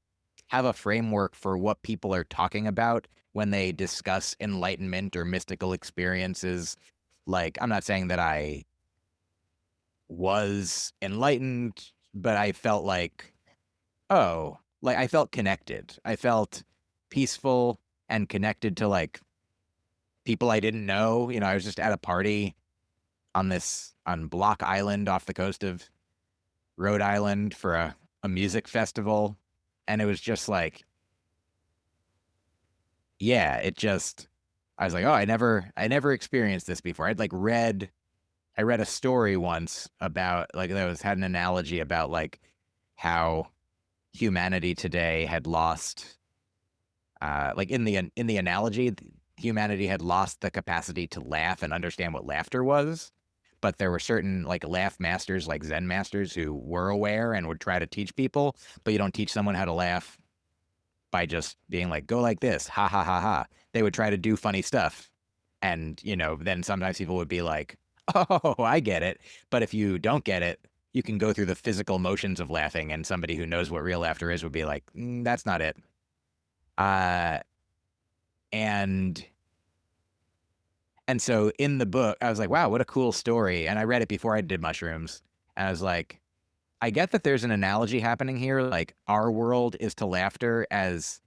have a framework for what people are talking about when they discuss enlightenment or mystical experiences. Like, I'm not saying that I was enlightened, but I felt like, oh, like I felt connected. I felt peaceful and connected to like people I didn't know. You know, I was just at a party on Block Island off the coast of Rhode Island for a music festival. And it was just like, yeah, I was like, oh, I never experienced this before. I read a story once about like had an analogy about like how humanity today had lost, like in the analogy, humanity had lost the capacity to laugh and understand what laughter was. But there were certain like laugh masters, like Zen masters, who were aware and would try to teach people. But you don't teach someone how to laugh by just being like, go like this, ha ha ha ha. They would try to do funny stuff. And, you know, then sometimes people would be like, oh, I get it. But if you don't get it, you can go through the physical motions of laughing. And somebody who knows what real laughter is would be like, that's not it. Uh, and And so in the book, I was like, wow, what a cool story. And I read it before I did mushrooms. And I was like, I get that there's an analogy happening here. Like our world is to laughter as,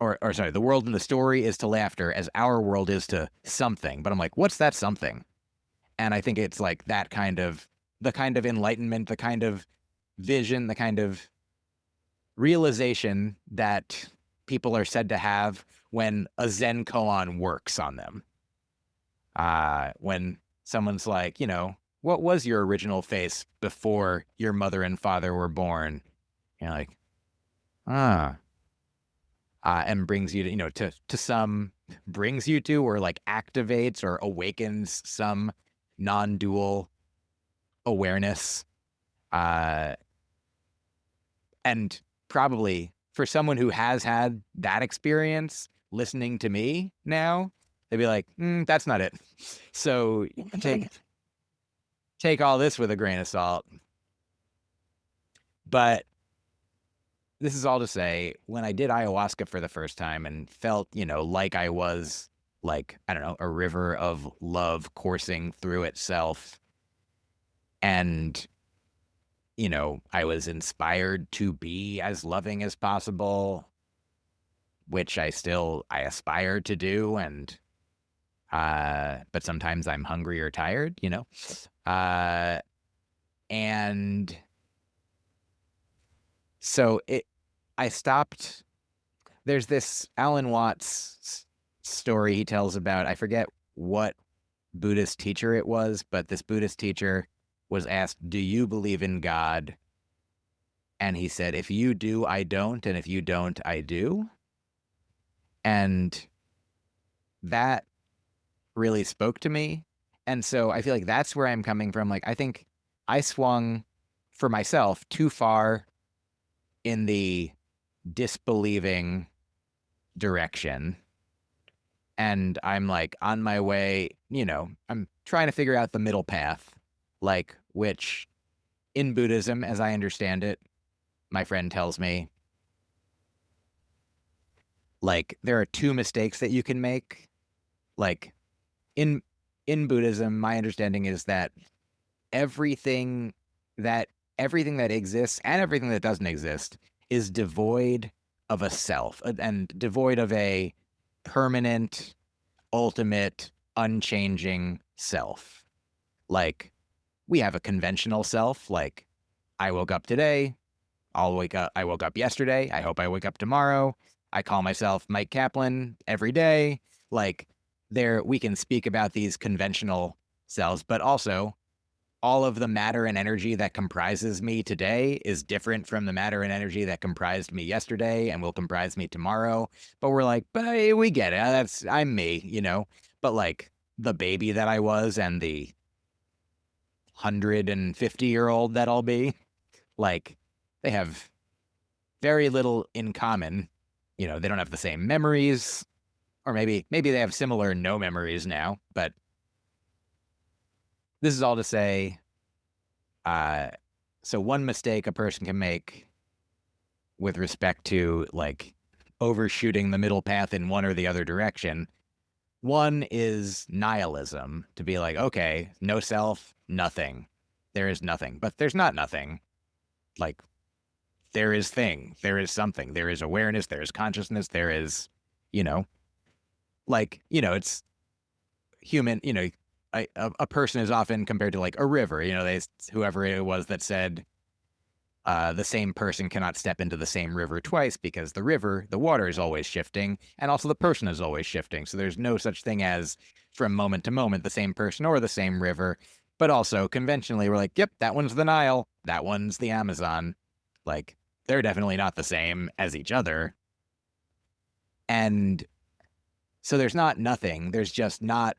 or sorry, the world in the story is to laughter as our world is to something. But I'm like, what's that something? And I think it's like the kind of enlightenment, the kind of vision, the kind of realization that people are said to have when a Zen koan works on them. When someone's like, you know, what was your original face before your mother and father were born? You're like, ah, and brings you to, you know, to some, brings you to, or like activates or awakens some non-dual awareness. Uh, and probably for someone who has had that experience listening to me now, they'd be like, that's not it. So take all this with a grain of salt. But this is all to say, when I did ayahuasca for the first time and felt, you know, like I was like, I don't know, a river of love coursing through itself. And, you know, I was inspired to be as loving as possible, which I aspire to do. And, but sometimes I'm hungry or tired, you know? And so I stopped. There's this Alan Watts story he tells about, I forget what Buddhist teacher it was, but this Buddhist teacher was asked, do you believe in God? And he said, if you do, I don't. And if you don't, I do. And that really spoke to me. And so I feel like that's where I'm coming from. Like, I think I swung for myself too far in the disbelieving direction. And I'm like on my way, I'm trying to figure out the middle path, like which in Buddhism, as I understand it, my friend tells me, like there are two mistakes that you can make. Like in in Buddhism, my understanding is that everything that everything that exists and everything that doesn't exist is devoid of a self and devoid of a permanent, ultimate, unchanging self. Like we have a conventional self, like I woke up today, I woke up yesterday, I hope I wake up tomorrow. I call myself Myq Kaplan every day. Like there we can speak about these conventional selves, but also all of the matter and energy that comprises me today is different from the matter and energy that comprised me yesterday and will comprise me tomorrow. But we're like, but we get it. I'm me. But like the baby that I was and the 150-year-old that I'll be, like they have very little in common. They don't have the same memories, or maybe they have similar no memories now. But this is all to say, so one mistake a person can make with respect to like overshooting the middle path in one or the other direction. One is nihilism, to be like, okay, no self, nothing. There is nothing, but there's not nothing. Like there is thing, there is something, there is awareness, there is consciousness, there is, it's human, a person is often compared to like a river, whoever it was that said, the same person cannot step into the same river twice because the water is always shifting, and also the person is always shifting. So there's no such thing as from moment to moment the same person or the same river. But also conventionally, we're like, yep, that one's the Nile, that one's the Amazon. Like they're definitely not the same as each other. And so there's not nothing. There's just not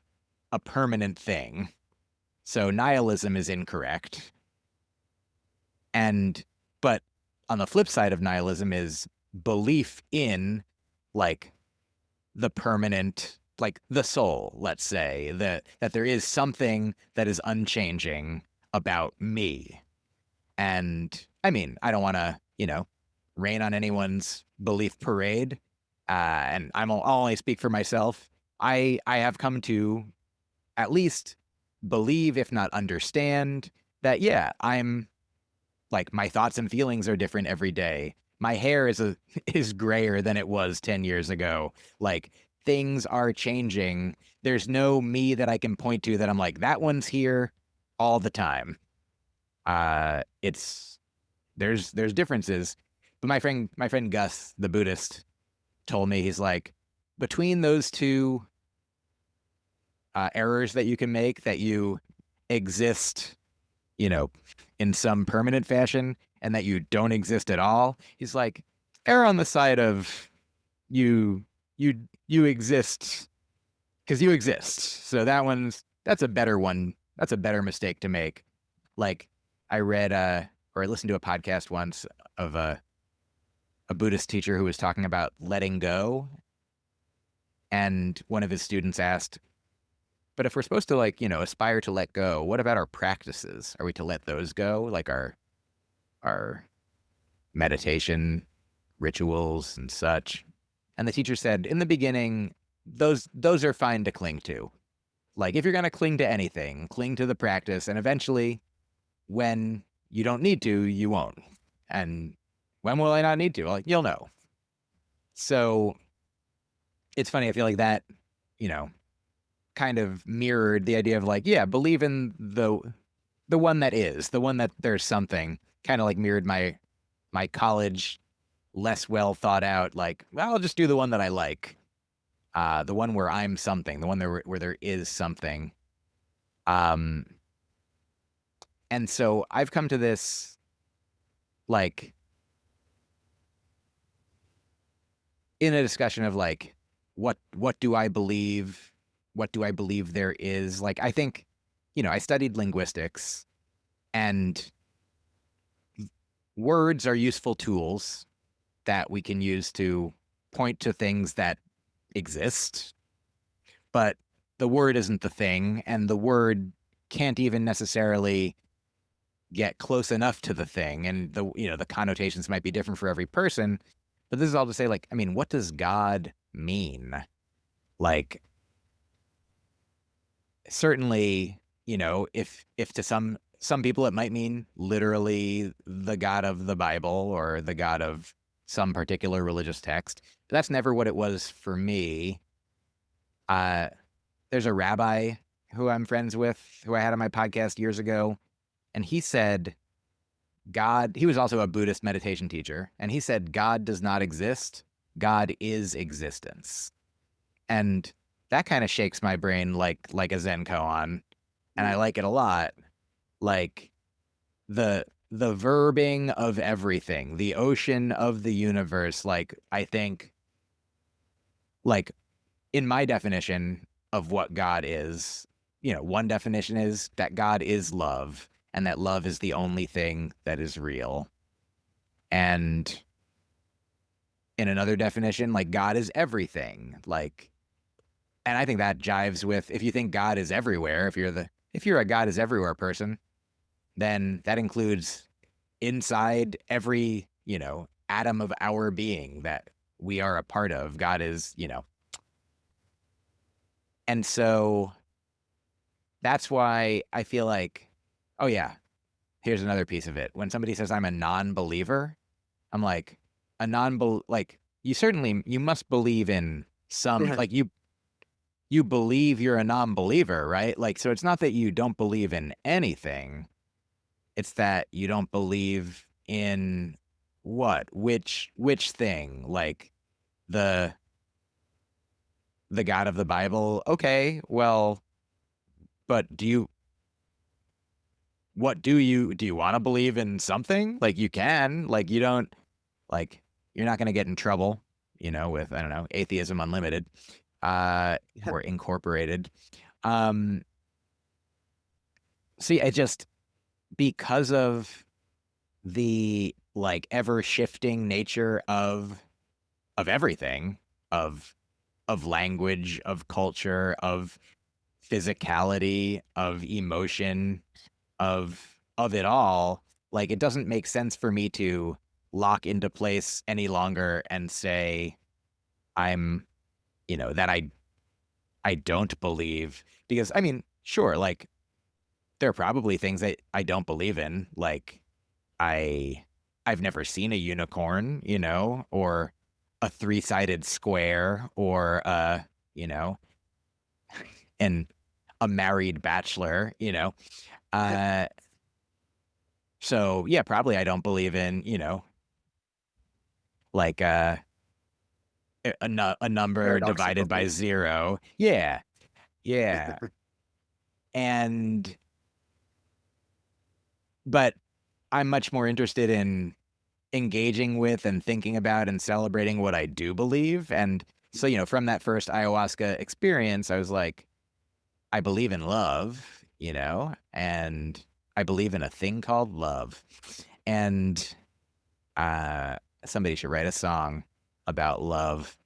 a permanent thing. So nihilism is incorrect. But on the flip side of nihilism is belief in like the permanent, like the soul, let's say, that there is something that is unchanging about me. And I mean, I don't want to, rain on anyone's belief parade. And I'll only speak for myself. I have come to at least believe, if not understand, that, yeah, I'm like my thoughts and feelings are different every day. My hair is grayer than it was 10 years ago. Like things are changing. There's no me that I can point to that I'm like, that one's here all the time. There's differences. But my friend Gus, the Buddhist, told me, he's like, between those two errors that you can make, that you exist, in some permanent fashion, and that you don't exist at all, he's like, err on the side of you exist because you exist. So that's a better one. That's a better mistake to make. Like I read or I listened to a podcast once of a Buddhist teacher who was talking about letting go. And one of his students asked, but if we're supposed to aspire to let go, what about our practices? Are we to let those go? Like our meditation rituals and such? And the teacher said, in the beginning, those are fine to cling to. Like if you're going to cling to anything, cling to the practice, and eventually when you don't need to, you won't. And when will I not need to? Like, you'll know. So it's funny. I feel like that, kind of mirrored the idea of like, yeah, believe in the one that is, the one that there's something, kind of like mirrored my college, less well thought out, like, well, I'll just do the one that I like. The one where I'm something, the one where there is something. And so I've come to this, like, in a discussion of like, what do I believe? What do I believe there is? Like, I think, I studied linguistics, and words are useful tools that we can use to point to things that exist, but the word isn't the thing, and the word can't even necessarily get close enough to the thing, and the connotations might be different for every person. But this is all to say, like, I mean, what does God mean? Like, certainly, if to some people it might mean literally the God of the Bible or the God of some particular religious text. But that's never what it was for me. There's a rabbi who I'm friends with, who I had on my podcast years ago, and he said he was also a Buddhist meditation teacher, and he said God does not exist, God is existence. And that kind of shakes my brain like a Zen koan, and I like it a lot. Like the verbing of everything, the ocean of the universe. Like, I think, like, in my definition of what God is, one definition is that God is love, and that love is the only thing that is real. And in another definition, like, God is everything. Like, and I think that jives with, if you think God is everywhere, if you're a God is everywhere person, then that includes inside every, atom of our being that we are a part of. God is, and so that's why I feel like, oh yeah, here's another piece of it. When somebody says I'm a non-believer, I'm like, like, you must believe in some, Yeah. like, you believe you're a non-believer, right? Like, so it's not that you don't believe in anything. It's that you don't believe in which thing? Like the God of the Bible. Okay, well, but do you want to believe in something? Like, you can, like, you don't, like, you're not going to get in trouble, with, I don't know, Atheism Unlimited, or Incorporated. See, I just, because of the, like, ever shifting nature of everything, of language, of culture, of physicality, of emotion, of it all, like, it doesn't make sense for me to lock into place any longer and say I'm, that I don't believe, because, I mean, sure, like, there are probably things that I don't believe in, like, I've never seen a unicorn, or a three-sided square, or and a married bachelor, uh so yeah, probably I don't believe in, like, a number divided by Paradoxical. zero. Yeah. Yeah. And but I'm much more interested in engaging with and thinking about and celebrating what I do believe. And so, from that first ayahuasca experience, I was like, I believe in love, and I believe in a thing called love. And uh, somebody should write a song about love.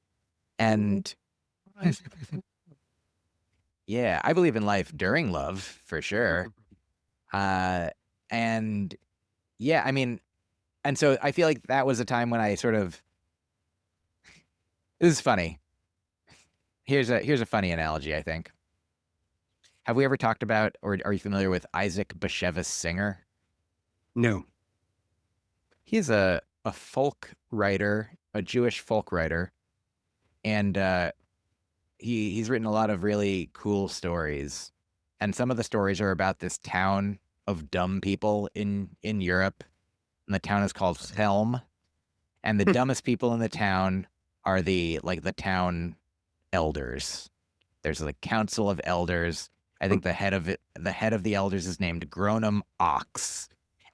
And yeah, I believe in life during love for sure. Uh, and yeah, I mean, and so I feel like that was a time when I sort of, this is funny. Here's a funny analogy, I think. Have we ever talked about, or are you familiar with Isaac Bashevis Singer? No. He's a folk writer, a Jewish folk writer, and he's written a lot of really cool stories. And some of the stories are about this town of dumb people in Europe, and the town is called Helm. And the dumbest people in the town are the town elders. There's a council of elders. I think the head of the elders is named Gronum Ox.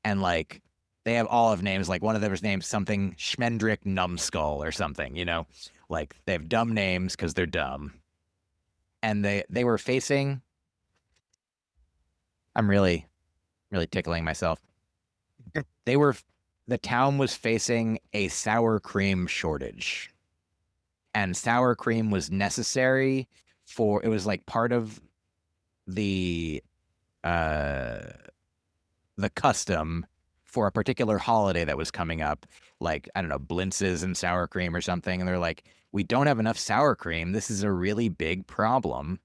And, like, they have all of names. Like, one of them is named something Schmendrick Numbskull or something, Like, they have dumb names because they're dumb. And they were facing, I'm really, really tickling myself. They were the town was facing a sour cream shortage, and sour cream was necessary it was like part of the uh the custom for a particular holiday that was coming up, like, I don't know, blintzes and sour cream or something. And they're like, we don't have enough sour cream. This is a really big problem.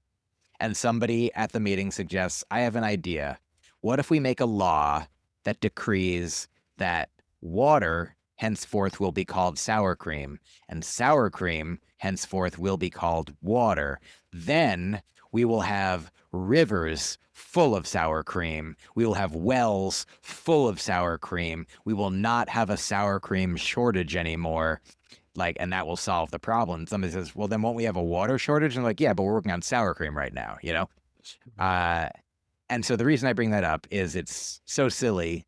And somebody at the meeting suggests, I have an idea. What if we make a law that decrees that water henceforth will be called sour cream, and sour cream henceforth will be called water? Then we will have rivers full of sour cream. We will have wells full of sour cream. We will not have a sour cream shortage anymore. Like, and that will solve the problem. Somebody says, well, then won't we have a water shortage? And I'm like, yeah, but we're working on sour cream right now, you know? And so the reason I bring that up is it's so silly,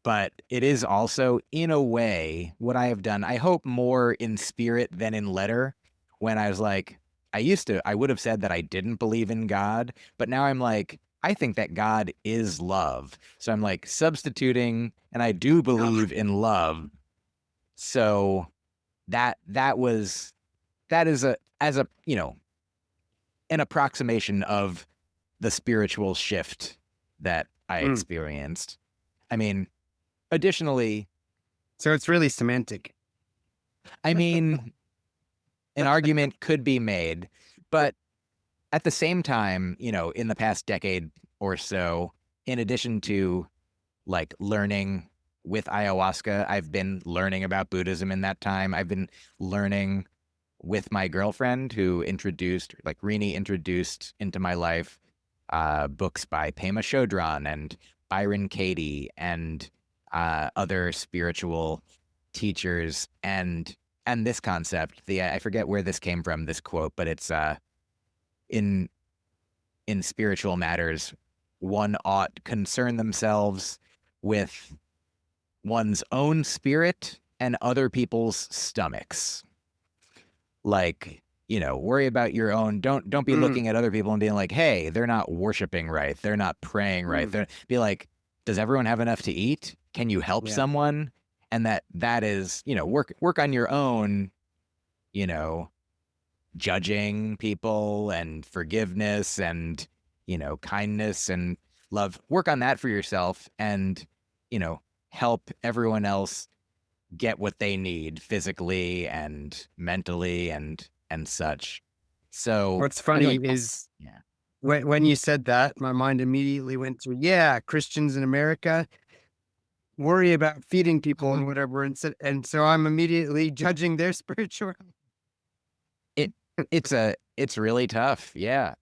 but it is also, in a way, what I have done, I hope more in spirit than in letter, when I was like, I would have said that I didn't believe in God, but now I'm like, I think that God is love. So I'm like substituting, and I do believe in love. So that is you know, an approximation of the spiritual shift that I experienced. I mean, additionally, So it's really semantic. I mean, an argument could be made, but at the same time, you know, in the past decade or so, in addition to like learning with ayahuasca, I've been learning about Buddhism in that time. I've been learning with my girlfriend who Rini introduced into my life books by Pema Chodron and Byron Katie and other spiritual teachers, and this concept. I forget where this came from, this quote, but it's in spiritual matters, one ought concern themselves with one's own spirit and other people's stomachs. Like, you know, worry about your own. Don't be looking at other people and being like, hey, they're not worshiping right, they're not praying right. Be like, does everyone have enough to eat? Can you help someone? And that is, you know, work on your own, you know, judging people and forgiveness and, you know, kindness and love. Work on that for yourself, and, you know, help everyone else get what they need physically and mentally and such. So What's funny like, is yeah. when you said that, my mind immediately went to, Christians in America worry about feeding people and whatever. And so I'm immediately judging their spirituality. It's really tough. Yeah.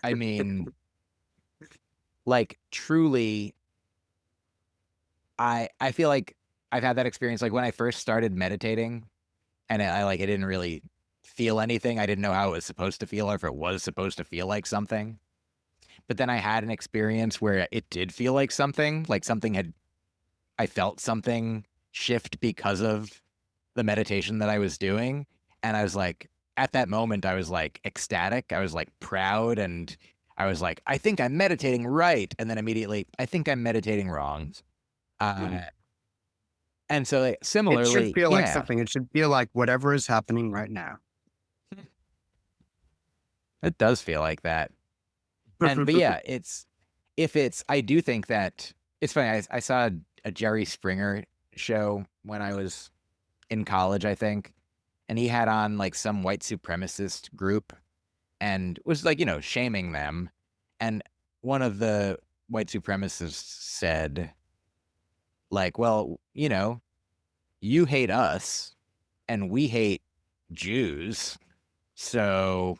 I mean, like, truly, I feel like I've had that experience. Like when I first started meditating, and I didn't really feel anything. I didn't know how it was supposed to feel, or if it was supposed to feel like something. But then I had an experience where it did feel like something, I felt something shift because of the meditation that I was doing. And I was like, at that moment, I was like ecstatic. I was like proud. And I was like, I think I'm meditating right. And then immediately, I think I'm meditating wrong. And so It similarly, should feel like yeah, something. It should feel like whatever is happening right now. it does feel like that. But yeah, I do think that it's funny. I saw a Jerry Springer show when I was in college, I think, and he had on like some white supremacist group and was like, you know, shaming them. And one of the white supremacists said, like, well, you know, you hate us and we hate Jews. So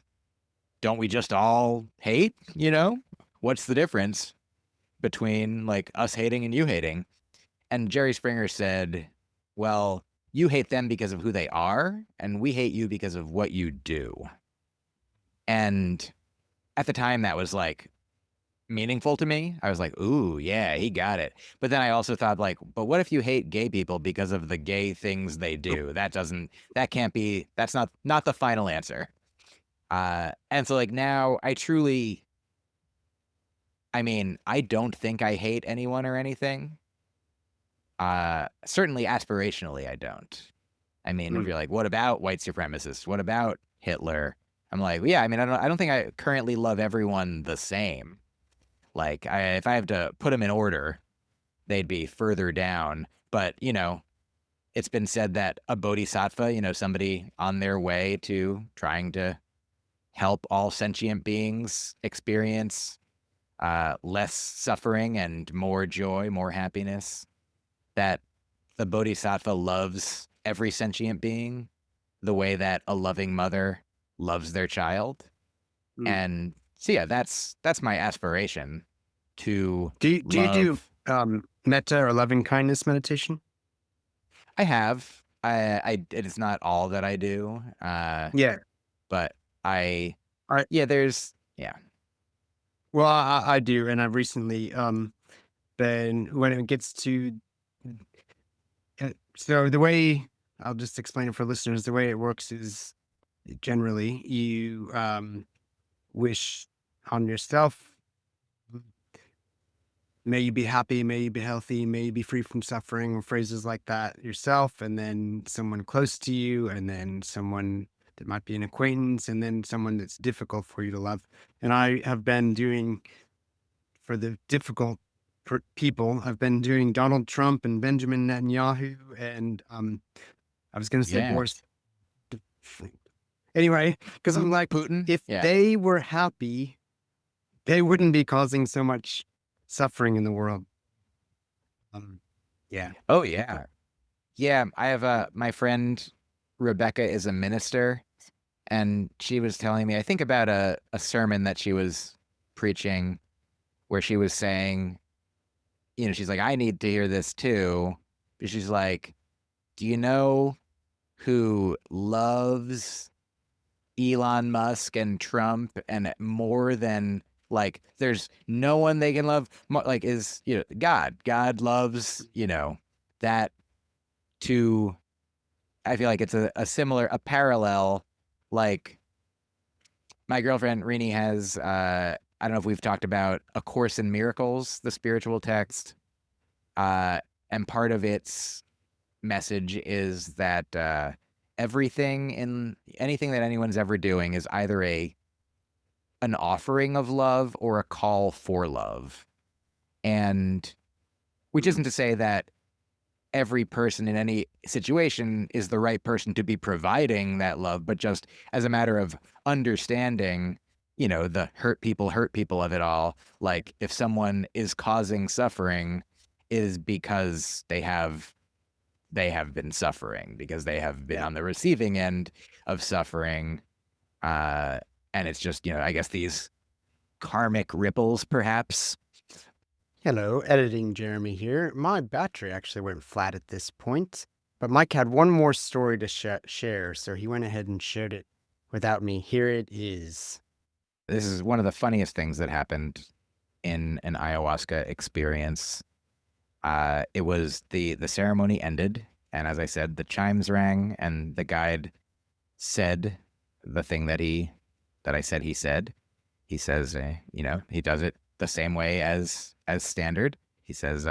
don't we just all hate, you know? What's the difference between like us hating and you hating? And Jerry Springer said, well, you hate them because of who they are, and we hate you because of what you do. And at the time, that was like meaningful to me. I was like, ooh, yeah, he got it. But then I also thought, like, but what if you hate gay people because of the gay things they do? That can't be, that's not the final answer. And so like now I mean, I don't think I hate anyone or anything. Certainly aspirationally, I don't. I mean, if you're like, what about white supremacists? What about Hitler? I'm like, yeah, I mean, I don't think I currently love everyone the same. Like, if I have to put them in order, they'd be further down. But, it's been said that a bodhisattva, somebody on their way to trying to help all sentient beings experience less suffering and more joy, more happiness, that the bodhisattva loves every sentient being the way that a loving mother loves their child. And so, yeah, that's my aspiration to Do you love. do metta or loving kindness meditation? I have. It is not all that I do. Yeah. But I there's. Well, I do, and I've recently been when it gets to so the way I'll just explain it for listeners. The way it works is generally you wish on yourself. May you be happy, may you be healthy, may you be free from suffering, or phrases like that yourself, and then someone close to you, and then someone that might be an acquaintance, and then someone that's difficult for you to love. And I have been doing, for the difficult people, I've been doing Donald Trump and Benjamin Netanyahu, and I was going to say Boris. Anyway, because I'm like, Putin, if they were happy, they wouldn't be causing so much suffering in the world. Yeah. Oh yeah. Yeah. I have my friend Rebecca is a minister, and she was telling me, I think about a sermon that she was preaching where she was saying, she's like, I need to hear this too. But she's like, do you know who loves Elon Musk and Trump and more than like there's no one they can love like is God loves that to I feel like it's a parallel. Like my girlfriend Rini has I don't know if we've talked about A Course in Miracles, the spiritual text, and part of its message is that anything that anyone's ever doing is either an offering of love or a call for love. And which isn't to say that every person in any situation is the right person to be providing that love, but just as a matter of understanding, the hurt people of it all. Like if someone is causing suffering is because they have been suffering, because they have been on the receiving end of suffering. And it's just, I guess these karmic ripples, perhaps. Hello, editing Jeremy here. My battery actually went flat at this point, but Mike had one more story to share, so he went ahead and shared it without me. Here it is. This is one of the funniest things that happened in an ayahuasca experience. It was the ceremony ended, and as I said, the chimes rang, and the guide said the thing that I said he said. He says, he does it the same way as standard. He says,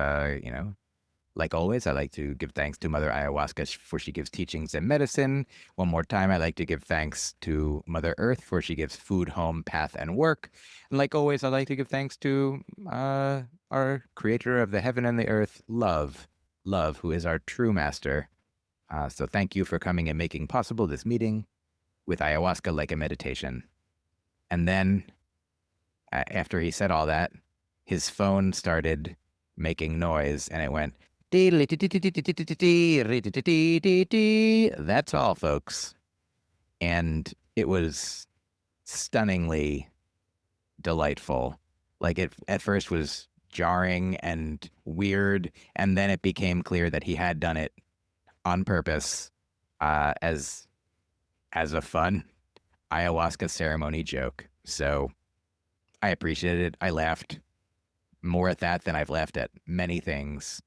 like always, I like to give thanks to Mother Ayahuasca for she gives teachings and medicine. One more time, I like to give thanks to Mother Earth for she gives food, home, path, and work. And like always, I like to give thanks to our creator of the heaven and the earth, Love, who is our true master. So thank you for coming and making possible this meeting with ayahuasca like a meditation. And then after he said all that, his phone started making noise and it went, that's all, folks. And it was stunningly delightful. Like it at first was jarring and weird, and then it became clear that he had done it on purpose as a fun ayahuasca ceremony joke. So I appreciated it. I laughed more at that than I've laughed at many things.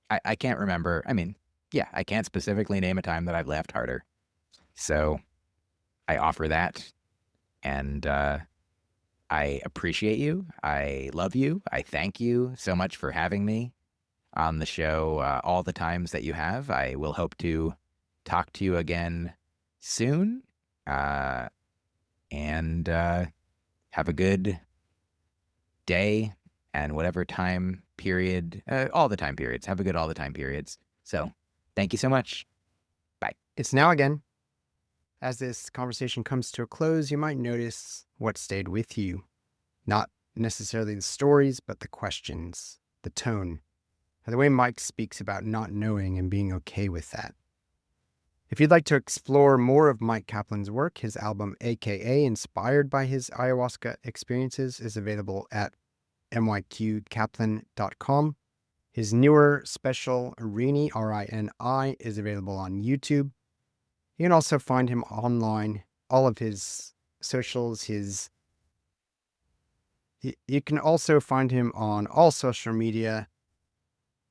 I can't remember. I mean, yeah, I can't specifically name a time that I've laughed harder. So I offer that, and I appreciate you. I love you. I thank you so much for having me on the show all the times that you have. I will hope to talk to you again soon. And have a good day and whatever time period, all the time periods. Have a good all the time periods. So thank you so much. Bye. It's now again. As this conversation comes to a close, you might notice what stayed with you. Not necessarily the stories, but the questions, the tone, and the way Myq speaks about not knowing and being okay with that. If you'd like to explore more of Myq Kaplan's work, his album AKA, inspired by his ayahuasca experiences, is available at myqkaplan.com. His newer special, Rini, R-I-N-I, is available on YouTube. You can also find him online, all of his socials, you can also find him on all social media.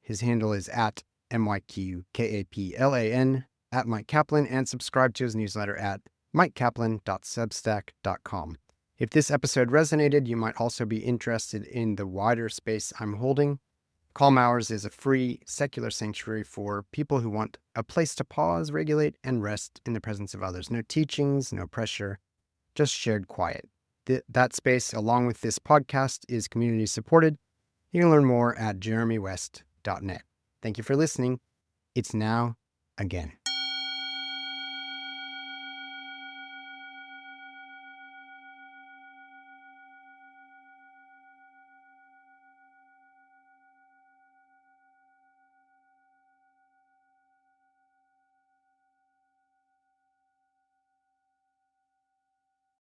His handle is at MyqKaplan, at Myq Kaplan, and subscribe to his newsletter at myqkaplan.substack.com. If this episode resonated, you might also be interested in the wider space I'm holding. Calm Hours is a free, secular sanctuary for people who want a place to pause, regulate, and rest in the presence of others. No teachings, no pressure, just shared quiet. That space, along with this podcast, is community supported. You can learn more at jeremywest.net. Thank you for listening. It's now again.